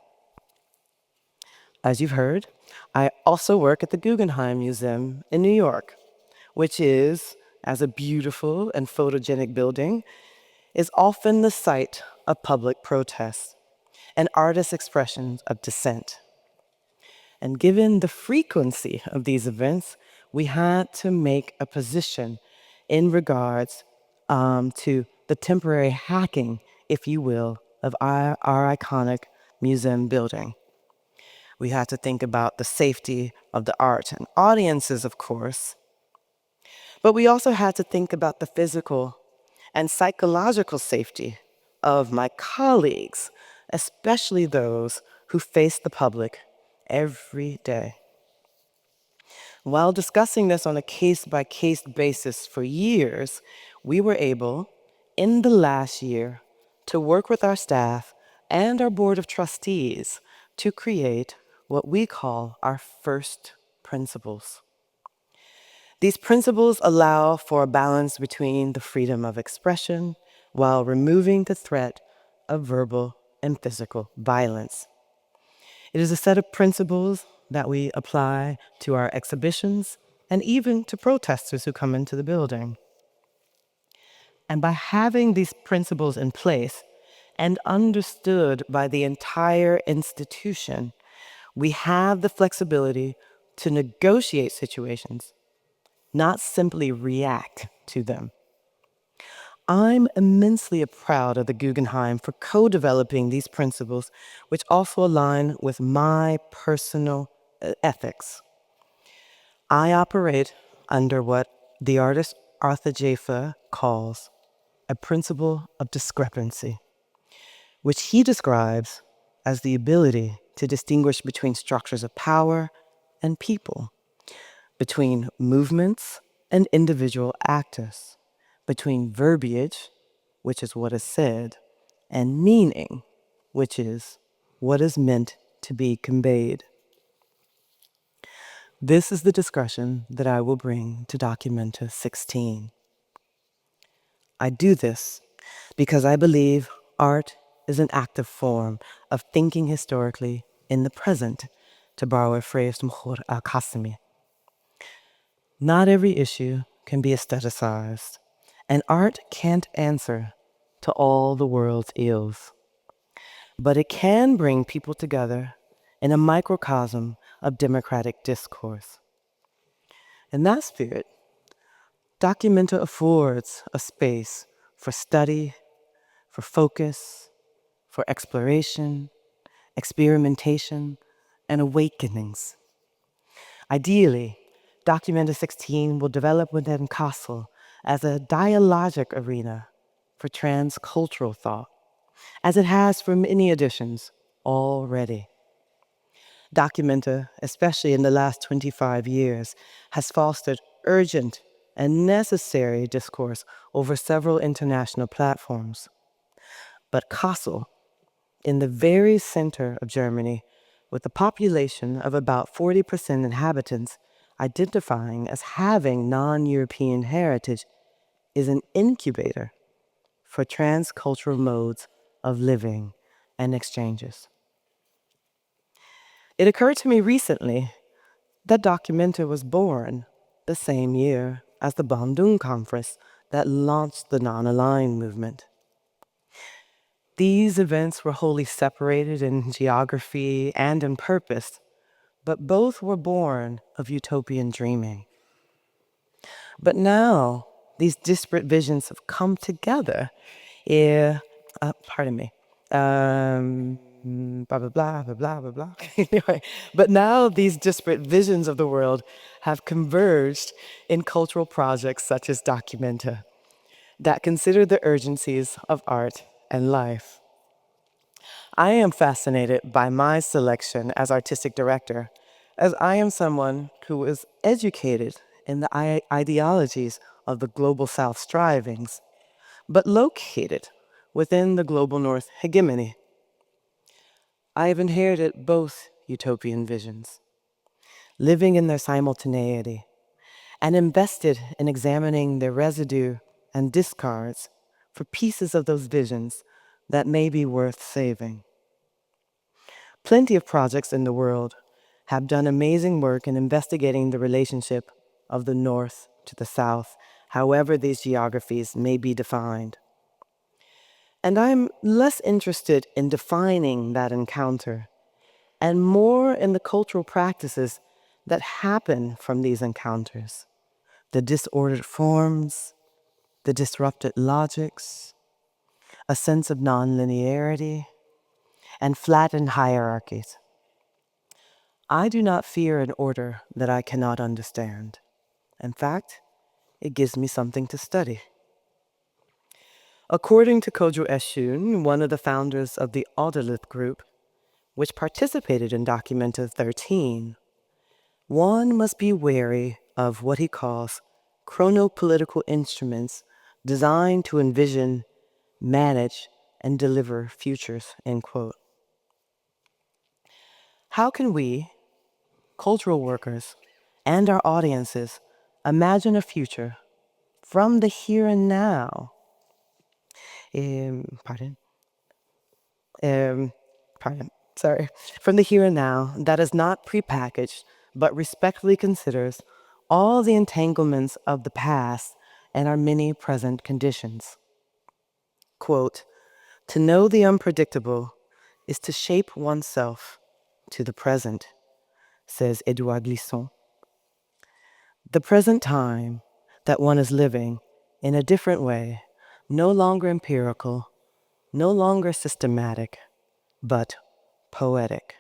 As you've heard, I also work at the Guggenheim Museum in New York, which is, as a beautiful and photogenic building, is often the site of public protests and artist expressions of dissent. And given the frequency of these events, we had to make a position in regards to the temporary hacking, if you will, of our iconic museum building. We had to think about the safety of the art and audiences, of course, but we also had to think about the physical and psychological safety of my colleagues, especially those who face the public every day. While discussing this on a case-by-case basis for years, we were able, in the last year, to work with our staff and our board of trustees to create what we call our first principles. These principles allow for a balance between the freedom of expression while removing the threat of verbal and physical violence. It is a set of principles that we apply to our exhibitions and even to protesters who come into the building. And by having these principles in place and understood by the entire institution, we have the flexibility to negotiate situations, not simply react to them. I'm immensely proud of the Guggenheim for co-developing these principles, which also align with my personal ethics. I operate under what the artist Arthur Jafa calls a principle of discrepancy, which he describes as the ability to distinguish between structures of power and people, between movements and individual actors, between verbiage, which is what is said, and meaning, which is what is meant to be conveyed. This is the discussion that I will bring to Documenta 16. I do this because I believe art is an active form of thinking historically in the present, to borrow a phrase from Khor al-Qasimi. Not every issue can be aestheticized, and art can't answer to all the world's ills. But it can bring people together in a microcosm of democratic discourse. In that spirit, Documenta affords a space for study, for focus, for exploration, experimentation, and awakenings. Ideally, Documenta 16 will develop within CASEL as a dialogic arena for transcultural thought, as it has for many editions already. Documenta, especially in the last 25 years, has fostered urgent and necessary discourse over several international platforms. But Kassel, in the very center of Germany, with a population of about 40% inhabitants identifying as having non-European heritage, is an incubator for transcultural modes of living and exchanges. It occurred to me recently that Documenta was born the same year as the Bandung Conference that launched the non-aligned movement. These events were wholly separated in geography and in purpose, but both were born of utopian dreaming. But now, these disparate visions have come together. Pardon me. Blah, blah, blah, blah, blah, blah, blah. Anyway, but now these disparate visions of the world have converged in cultural projects such as Documenta that consider the urgencies of art and life. I am fascinated by my selection as artistic director, as I am someone who was educated in the ideologies of the Global South strivings, but located within the Global North hegemony. I have inherited both utopian visions, living in their simultaneity, and invested in examining their residue and discards for pieces of those visions that may be worth saving. Plenty of projects in the world have done amazing work in investigating the relationship of the North to the South, however these geographies may be defined. And I'm less interested in defining that encounter and more in the cultural practices that happen from these encounters, the disordered forms, the disrupted logics, a sense of nonlinearity, and flattened hierarchies. I do not fear an order that I cannot understand. In fact, it gives me something to study. According to Kojo Eshun, one of the founders of the Odalith Group, which participated in Documenta 13, one must be wary of what he calls chronopolitical instruments designed to envision, manage, and deliver futures, end quote. How can we, cultural workers, and our audiences imagine a future from the here and now? From the here and now that is not prepackaged, but respectfully considers all the entanglements of the past and our many present conditions. Quote, "To know the unpredictable is to shape oneself to the present," says Edouard Glissant. The present time that one is living in a different way, no longer empirical, no longer systematic, but poetic.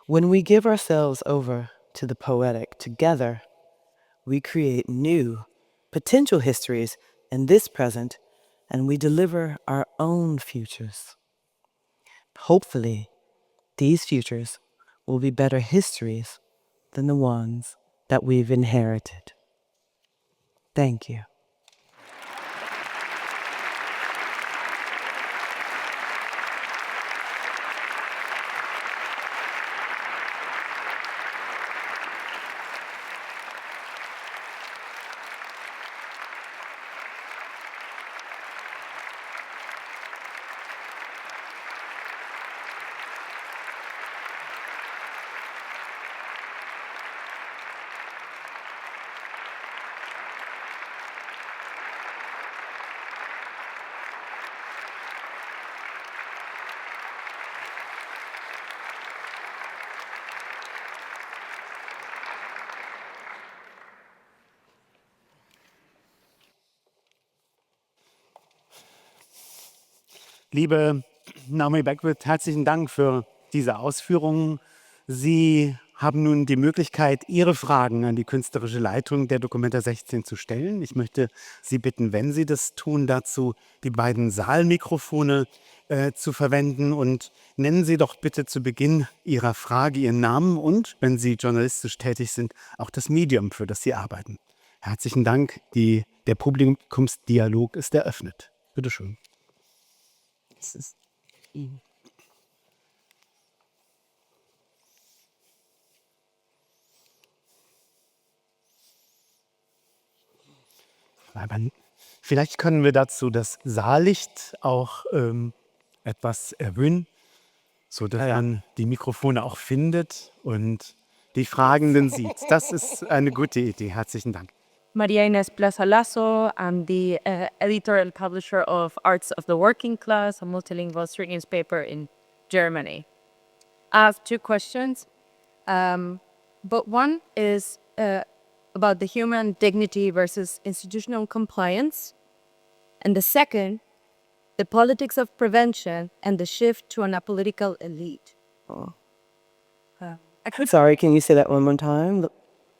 When we give ourselves over to the poetic together, we create new potential histories in this present, and we deliver our own futures. Hopefully, these futures will be better histories than the ones that we've inherited. Thank you. Liebe Naomi Beckwith, herzlichen Dank für diese Ausführungen. Sie haben nun die Möglichkeit, Ihre Fragen an die künstlerische Leitung der Documenta 16 zu stellen. Ich möchte Sie bitten, wenn Sie das tun, dazu die beiden Saalmikrofone zu verwenden und nennen Sie doch bitte zu Beginn Ihrer Frage Ihren Namen und, wenn Sie journalistisch tätig sind, auch das Medium, für das Sie arbeiten. Herzlichen Dank. Der Publikumsdialog ist eröffnet. Bitte schön. This is Aber vielleicht können wir dazu das Saallicht auch etwas erhöhen, sodass man die Mikrofone auch findet und die Fragenden sieht. Das ist eine gute Idee. Herzlichen Dank. Maria Inés Plaza Lasso. I'm the editor and publisher of Arts of the Working Class, a multilingual street newspaper in Germany. I have two questions, but one is about the human dignity versus institutional compliance, and the second, the politics of prevention and the shift to an apolitical elite. sorry, can you say that one more time?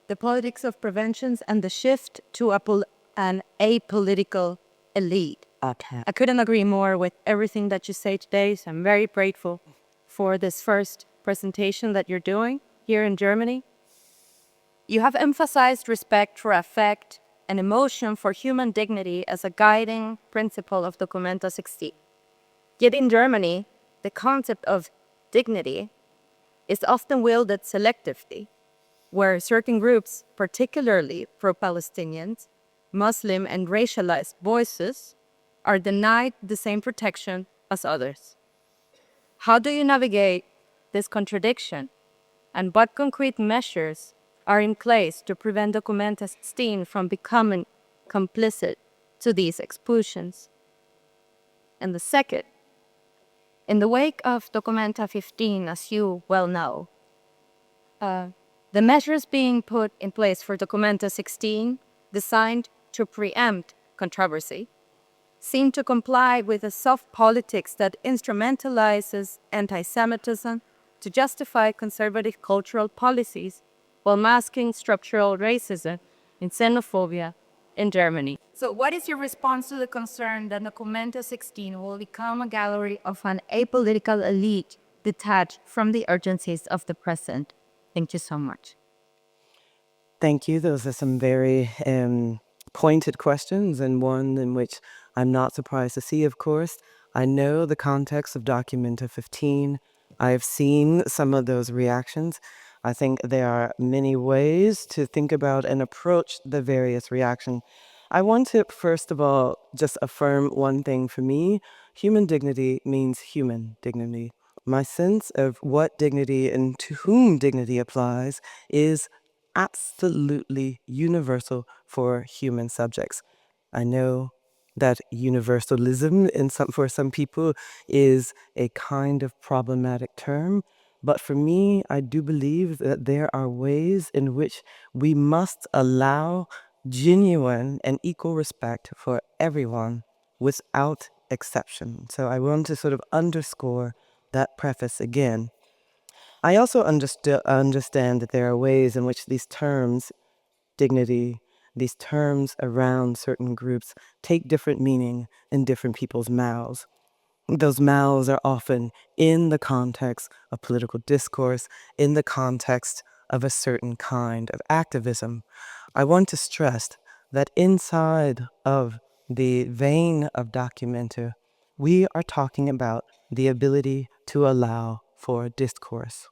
The politics of preventions and the shift to an apolitical elite. Okay. I couldn't agree more with everything that you say today, so I'm very grateful for this first presentation that you're doing here in Germany. You have emphasized respect for affect and emotion for human dignity as a guiding principle of Documenta 16. Yet in Germany, the concept of dignity is often wielded selectively, where certain groups, particularly pro-Palestinians, Muslim and racialized voices, are denied the same protection as others. How do you navigate this contradiction, and what concrete measures are in place to prevent Documenta 16 from becoming complicit to these expulsions? And the second, in the wake of Documenta 15, as you well know, the measures being put in place for Documenta 16, designed to preempt controversy, seem to comply with a soft politics that instrumentalizes anti-Semitism to justify conservative cultural policies while masking structural racism and xenophobia in Germany. So what is your response to the concern that Documenta 16 will become a gallery of an apolitical elite detached from the urgencies of the present? Thank you so much. Thank you. Those are some very pointed questions, and one in which I'm not surprised to see, of course. I know the context of Documenta 15. I've seen some of those reactions. I think there are many ways to think about and approach the various reactions. I want to, first of all, just affirm one thing for me. Human dignity means human dignity. My sense of what dignity and to whom dignity applies is absolutely universal for human subjects. I know that universalism for some people is a kind of problematic term, but for me, I do believe that there are ways in which we must allow genuine and equal respect for everyone without exception. So I want to sort of underscore that preface again. I also understand that there are ways in which these terms, dignity, these terms around certain groups, take different meaning in different people's mouths. Those mouths are often in the context of political discourse, in the context of a certain kind of activism. I want to stress that inside of the vein of Documenta, we are talking about the ability to allow for discourse.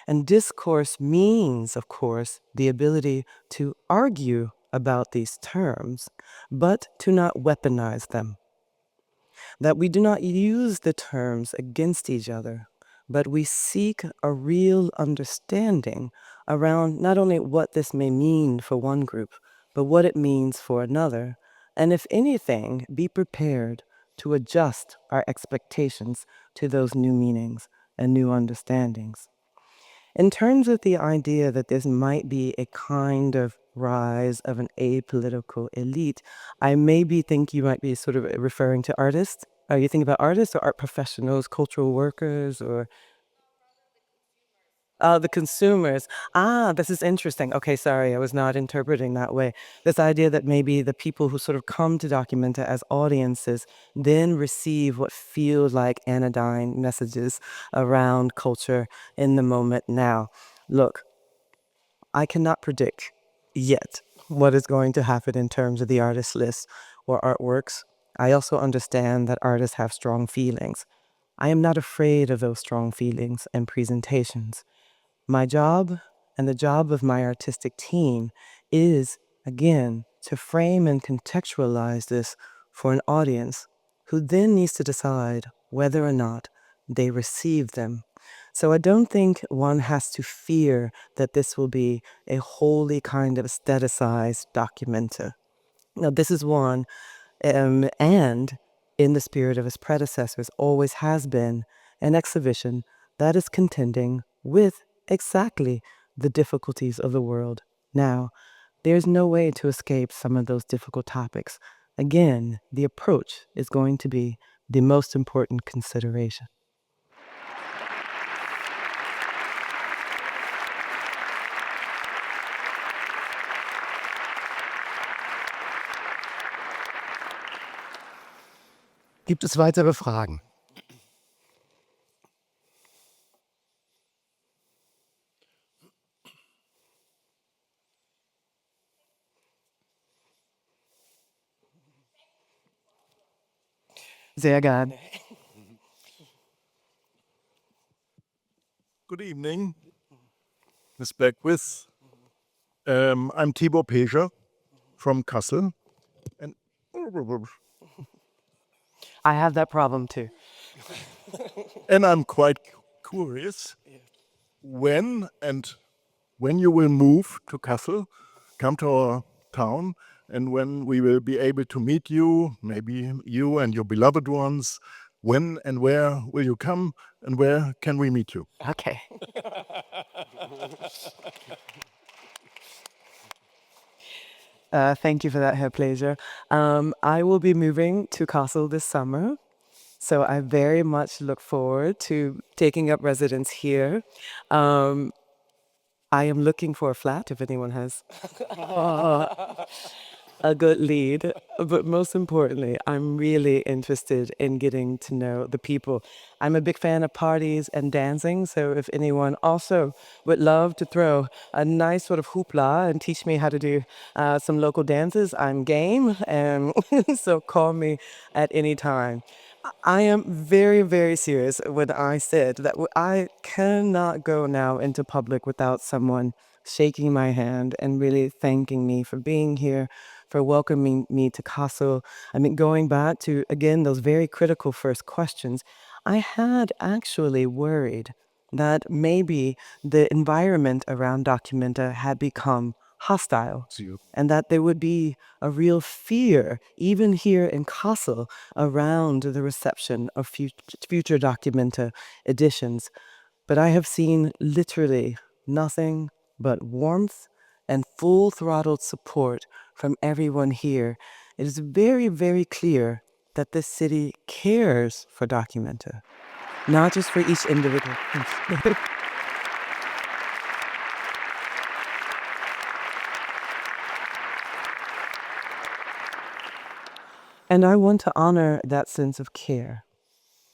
And discourse means, of course, the ability to argue about these terms, but to not weaponize them. That we do not use the terms against each other, but we seek a real understanding around not only what this may mean for one group, but what it means for another. And if anything, be prepared to adjust our expectations to those new meanings and new understandings. In terms of the idea that this might be a kind of rise of an apolitical elite, I maybe think you might be sort of referring to artists. Are you thinking about artists or art professionals, cultural workers, or? The consumers. This is interesting. Okay, sorry, I was not interpreting that way. This idea that maybe the people who sort of come to Documenta as audiences then receive what feels like anodyne messages around culture in the moment now. Look, I cannot predict yet what is going to happen in terms of the artist list or artworks. I also understand that artists have strong feelings. I am not afraid of those strong feelings and presentations. My job and the job of my artistic team is, again, to frame and contextualize this for an audience who then needs to decide whether or not they receive them. So I don't think one has to fear that this will be a wholly kind of aestheticized documenta. Now, this is one, and in the spirit of his predecessors, always has been an exhibition that is contending with exactly the difficulties of the world. Now, there's no way to escape some of those difficult topics. Again, the approach is going to be the most important consideration. Gibt es weitere Fragen? Sehr gerne. Good evening, Ms. Beckwith. I'm Tibor Peja from Kassel. And I have that problem too. I'm quite curious when you will move to Kassel, come to our town, and when we will be able to meet you, maybe you and your beloved ones. When and where will you come, and where can we meet you? Okay. Thank you for that, Herr Pleasure. I will be moving to Kassel this summer, so I very much look forward to taking up residence here. I am looking for a flat if anyone has a good lead. But most importantly, I'm really interested in getting to know the people. I'm a big fan of parties and dancing, so if anyone also would love to throw a nice sort of hoopla and teach me how to do some local dances, I'm game. And so call me at any time. I am very, very serious when I said that I cannot go now into public without someone shaking my hand and really thanking me for being here, for welcoming me to Kassel. I mean, going back to, again, those very critical first questions, I had actually worried that maybe the environment around Documenta had become hostile and that there would be a real fear, even here in Kassel, around the reception of future Documenta editions. But I have seen literally nothing but warmth and full throttled support from everyone here. It is very, very clear that this city cares for Documenta, not just for each individual. And I want to honor that sense of care,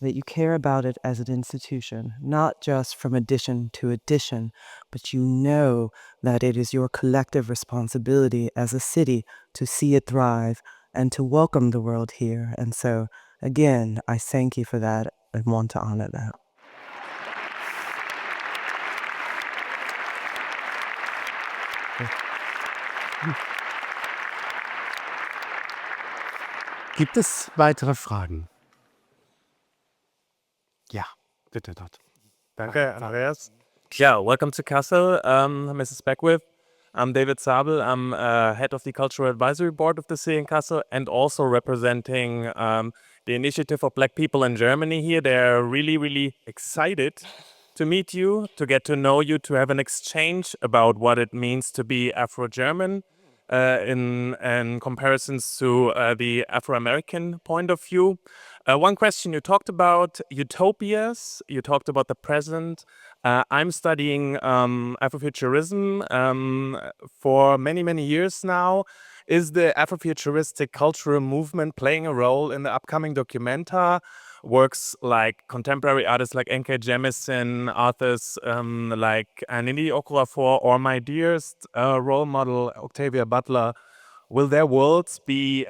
that you care about it as an institution, not just from edition to edition, but you know that it is your collective responsibility as a city to see it thrive and to welcome the world here. And so, again, I thank you for that and want to honor that. Gibt es weitere Fragen? Ja, bitte dort. Danke, Andreas. Yeah, welcome to Kassel, Mrs. Beckwith. I'm David Sabel. I'm head of the Cultural Advisory Board of the city in Kassel and also representing the Initiative for Black People in Germany here. They're really, really excited to meet you, to get to know you, to have an exchange about what it means to be Afro-German in comparisons to the Afro-American point of view. One question, you talked about utopias, you talked about the present. I'm studying Afrofuturism for many, many years now. Is the Afrofuturistic cultural movement playing a role in the upcoming documenta? Works like contemporary artists like N.K. Jemisin, authors like Anini Okorafor, or my dearest role model, Octavia Butler. Will their worlds be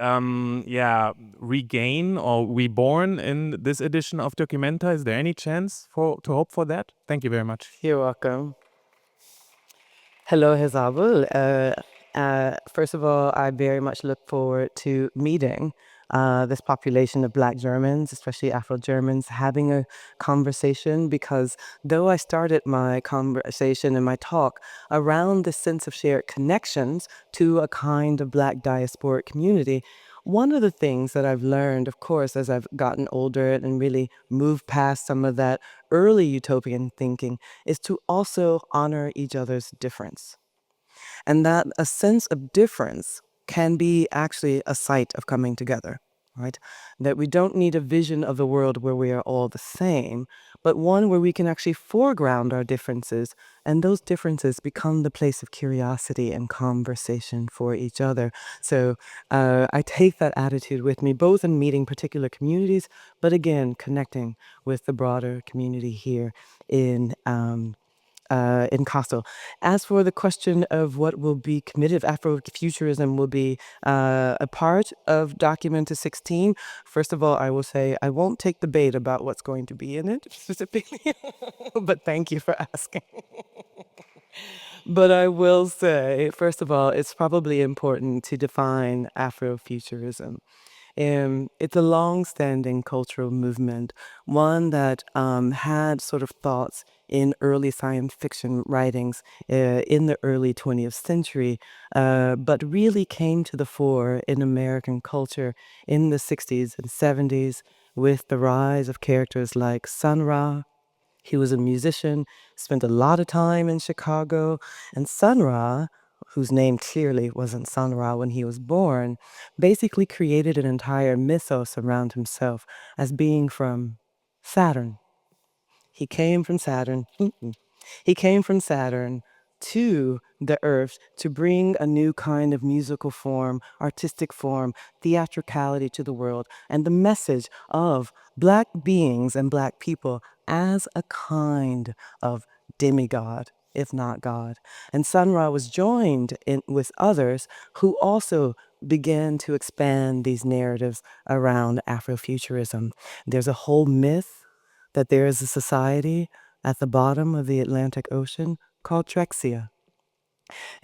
regain or reborn in this edition of Documenta? Is there any chance to hope for that? Thank you very much. You're welcome. Hello, Hezabel. First of all, I very much look forward to meeting this population of Black Germans, especially Afro-Germans, having a conversation, because though I started my conversation and my talk around the sense of shared connections to a kind of Black diasporic community, one of the things that I've learned, of course, as I've gotten older and really moved past some of that early utopian thinking, is to also honor each other's difference. And that a sense of difference can be actually a site of coming together, right? That we don't need a vision of the world where we are all the same, but one where we can actually foreground our differences, and those differences become the place of curiosity and conversation for each other. So I take that attitude with me, both in meeting particular communities, but again, connecting with the broader community here in Kassel. As for the question of what will be committed, if Afrofuturism will be a part of Documenta 16, first of all, I will say I won't take the bait about what's going to be in it specifically, but thank you for asking. But I will say, first of all, it's probably important to define Afrofuturism. It's a long-standing cultural movement, one that had sort of thoughts in early science fiction writings in the early 20th century, but really came to the fore in American culture in the 60s and 70s with the rise of characters like Sun Ra. He was a musician, spent a lot of time in Chicago, and Sun Ra, whose name clearly wasn't Sun Ra when he was born, basically created an entire mythos around himself as being from Saturn. He came from Saturn. He came from Saturn to the earth to bring a new kind of musical form, artistic form, theatricality to the world, and the message of Black beings and Black people as a kind of demigod, if not God. And Sun Ra was joined with others who also began to expand these narratives around Afrofuturism. There's a whole myth that there is a society at the bottom of the Atlantic Ocean called Drexia.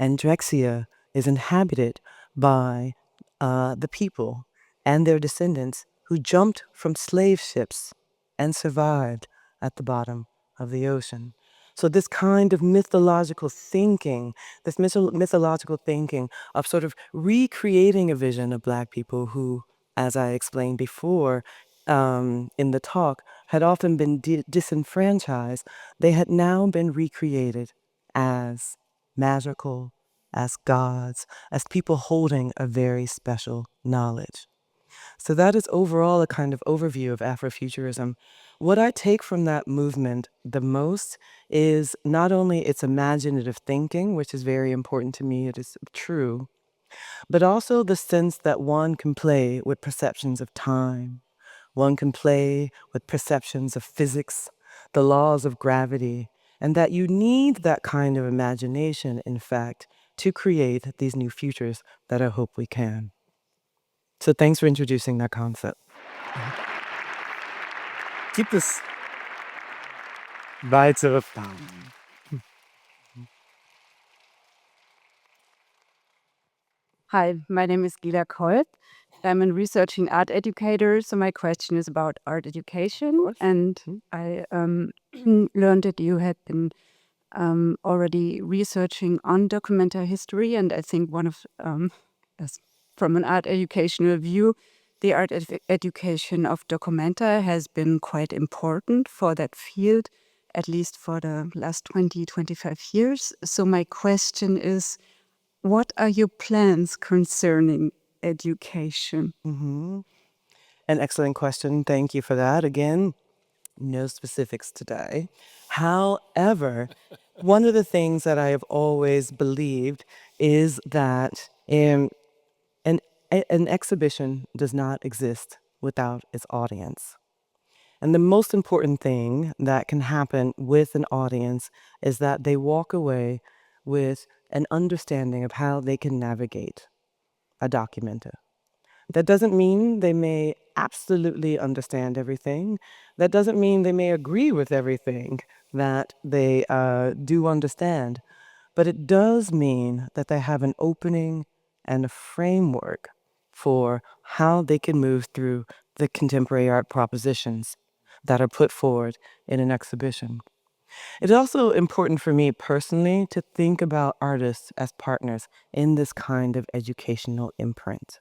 And Drexia is inhabited by the people and their descendants who jumped from slave ships and survived at the bottom of the ocean. So this kind of mythological thinking, this mythological thinking of sort of recreating a vision of Black people who, as I explained before in the talk, had often been disenfranchised, they had now been recreated as magical, as gods, as people holding a very special knowledge. So that is overall a kind of overview of Afrofuturism. What I take from that movement the most is not only its imaginative thinking, which is very important to me, it is true, but also the sense that one can play with perceptions of time. One can play with perceptions of physics, the laws of gravity, and that you need that kind of imagination, in fact, to create these new futures that I hope we can. So thanks for introducing that concept. Gibt es weitere Fragen? Hi, my name is Gila Kolb. I'm a researching art educator, so my question is about art education. And I learned that you had been already researching on Documenta history, and I think one of, from an art educational view, the art education of Documenta has been quite important for that field, at least for the last 20, 25 years. So my question is, what are your plans concerning education? an excellent question. Thank you for that. Again, no specifics today. However, one of the things that I have always believed is that an exhibition does not exist without its audience. And the most important thing that can happen with an audience is that they walk away with an understanding of how they can navigate a documenta. That doesn't mean they may absolutely understand everything. That doesn't mean they may agree with everything that they do understand. But it does mean that they have an opening and a framework for how they can move through the contemporary art propositions that are put forward in an exhibition. It's also important for me personally to think about artists as partners in this kind of educational imprint.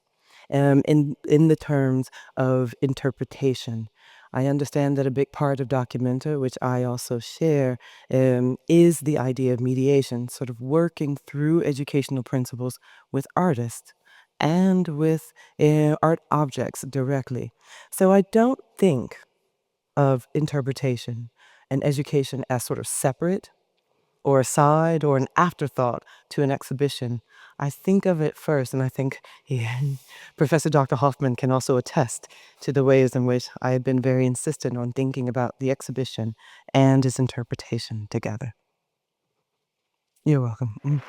In the terms of interpretation, I understand that a big part of Documenta, which I also share, is the idea of mediation, sort of working through educational principles with artists and with art objects directly. So I don't think of interpretation and education as sort of separate or aside or an afterthought to an exhibition. I think of it first, and I think Professor Dr. Hoffman can also attest to the ways in which I have been very insistent on thinking about the exhibition and its interpretation together. You're welcome.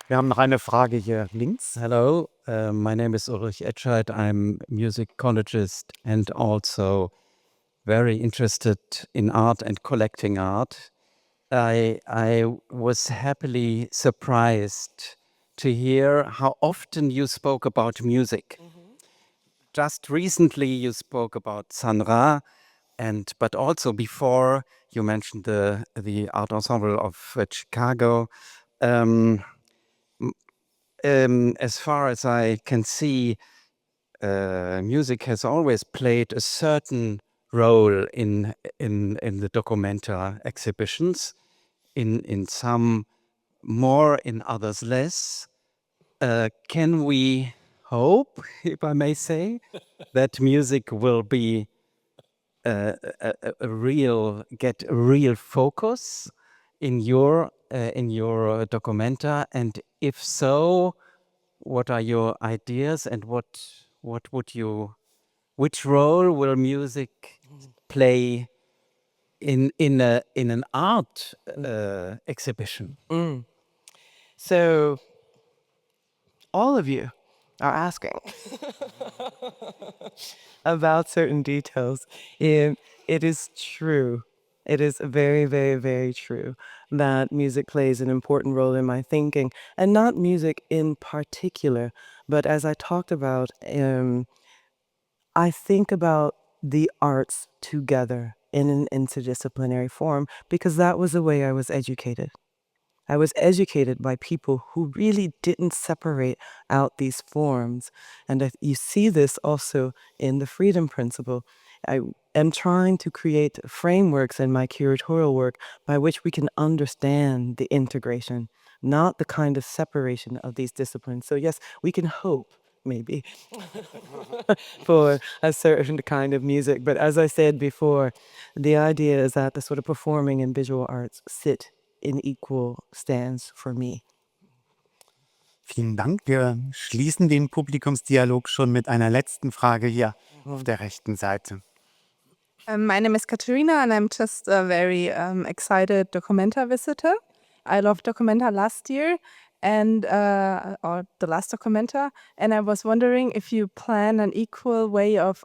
Wir haben noch eine Frage hier links. Hello, my name is Ulrich Etscheid. I'm a musicologist and also very interested in art and collecting art. I was happily surprised to hear how often you spoke about music. Just recently you spoke about Sun Ra, but also before you mentioned the art ensemble of Chicago. As far as I can see, music has always played a certain role in the Documenta exhibitions, in some more, in others less. Can we hope, if I may say, that music will be get a real focus in your Documenta? And if so, what are your ideas and which role will music play in an art exhibition? So all of you are asking about certain details. It is true. It is very, very, very true that music plays an important role in my thinking, and not music in particular, but as I talked about, I think about the arts together in an interdisciplinary form because that was the way I was educated. I was educated by people who really didn't separate out these forms. And you see this also in the freedom principle. I am trying to create frameworks in my curatorial work by which we can understand the integration, not the kind of separation of these disciplines. So yes, we can hope, maybe, for a certain kind of music. But as I said before, the idea is that the sort of performing and visual arts sit in equal stands for me. Vielen Dank. Wir schließen den Publikumsdialog schon mit einer letzten Frage hier auf der rechten Seite. My name is Katerina, and I'm just a very excited Documenta visitor. I loved Documenta last year, or the last Documenta, and I was wondering if you plan an equal way of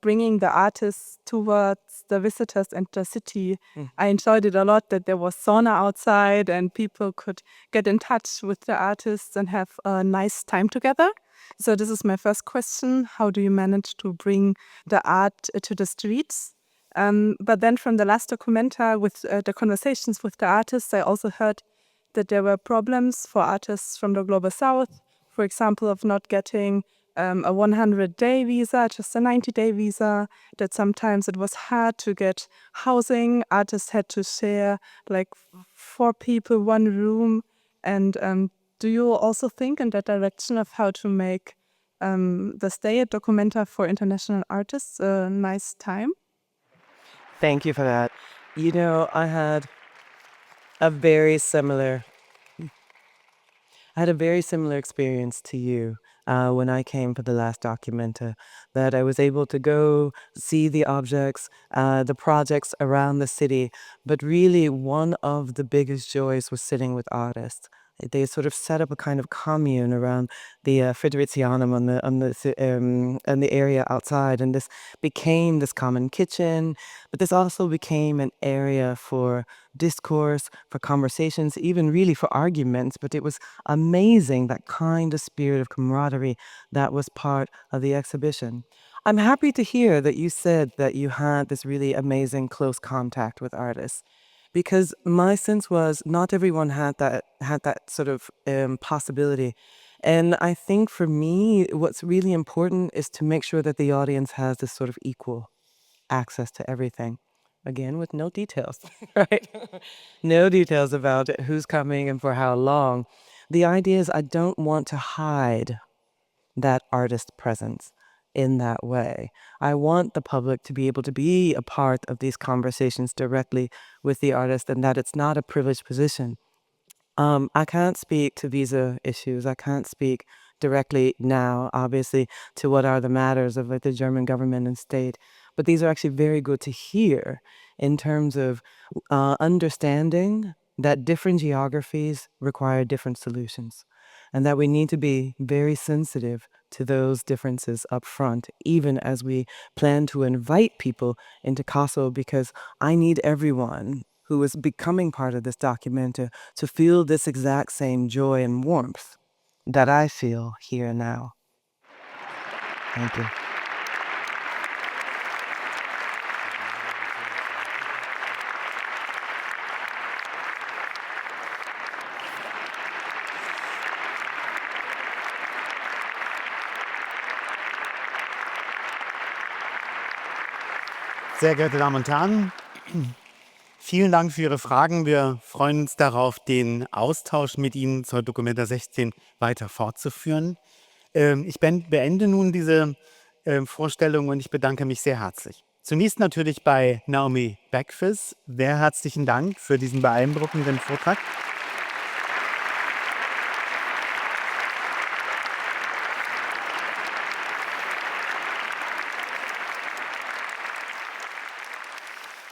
bringing the artists towards the visitors and the city. I enjoyed it a lot that there was sauna outside and people could get in touch with the artists and have a nice time together. So this is my first question. How do you manage to bring the art to the streets? But then from the last Documenta with the conversations with the artists, I also heard that there were problems for artists from the Global South, for example, of not getting a 100-day visa, just a 90-day visa, that sometimes it was hard to get housing. Artists had to share like 4 people, 1 room, and do you also think in that direction of how to make the stay at Documenta for international artists a nice time? Thank you for that. You know, a very similar I had a very similar experience to you when I came for the last Documenta, that I was able to go see the objects, the projects around the city, but really one of the biggest joys was sitting with artists. They sort of set up a kind of commune around the Fridericianum on the area outside, and this became this common kitchen. But this also became an area for discourse, for conversations, even really for arguments. But it was amazing, that kind of spirit of camaraderie that was part of the exhibition. I'm happy to hear that you said that you had this really amazing close contact with artists, because my sense was not everyone had that sort of possibility. And I think for me, what's really important is to make sure that the audience has this sort of equal access to everything. Again, with no details, right? No details about who's coming and for how long. The idea is I don't want to hide that artist presence in that way. I want the public to be able to be a part of these conversations directly with the artist, and that it's not a privileged position. I can't speak to visa issues. I can't speak directly now, obviously, to what are the matters of like the German government and state. But these are actually very good to hear in terms of understanding that different geographies require different solutions, and that we need to be very sensitive to those differences up front, even as we plan to invite people into Kassel, because I need everyone who is becoming part of this document to feel this exact same joy and warmth that I feel here now. Thank you. Sehr geehrte Damen und Herren, vielen Dank für Ihre Fragen. Wir freuen uns darauf, den Austausch mit Ihnen zur Documenta 16 weiter fortzuführen. Ich beende nun diese Vorstellung und ich bedanke mich sehr herzlich. Zunächst natürlich bei Naomi Beckfus. Sehr herzlichen Dank für diesen beeindruckenden Vortrag.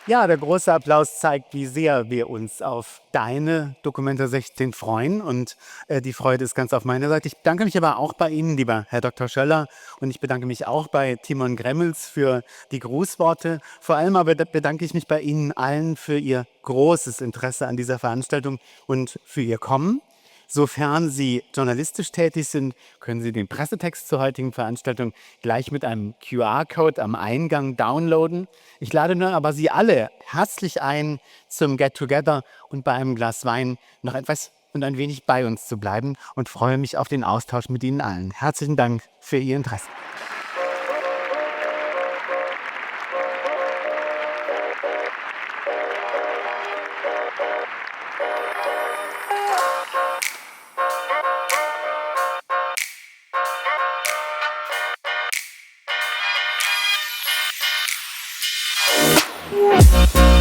Ja, der große Applaus zeigt, wie sehr wir uns auf deine Documenta 16 freuen, und die Freude ist ganz auf meiner Seite. Ich bedanke mich aber auch bei Ihnen, lieber Herr Dr. Schöller, und ich bedanke mich auch bei Timon Gremmels für die Grußworte. Vor allem aber bedanke ich mich bei Ihnen allen für Ihr großes Interesse an dieser Veranstaltung und für Ihr Kommen. Sofern Sie journalistisch tätig sind, können Sie den Pressetext zur heutigen Veranstaltung gleich mit einem QR-Code am Eingang downloaden. Ich lade nun aber Sie alle herzlich ein, zum Get-Together und bei einem Glas Wein noch etwas und ein wenig bei uns zu bleiben, und freue mich auf den Austausch mit Ihnen allen. Herzlichen Dank für Ihr Interesse. Yeah.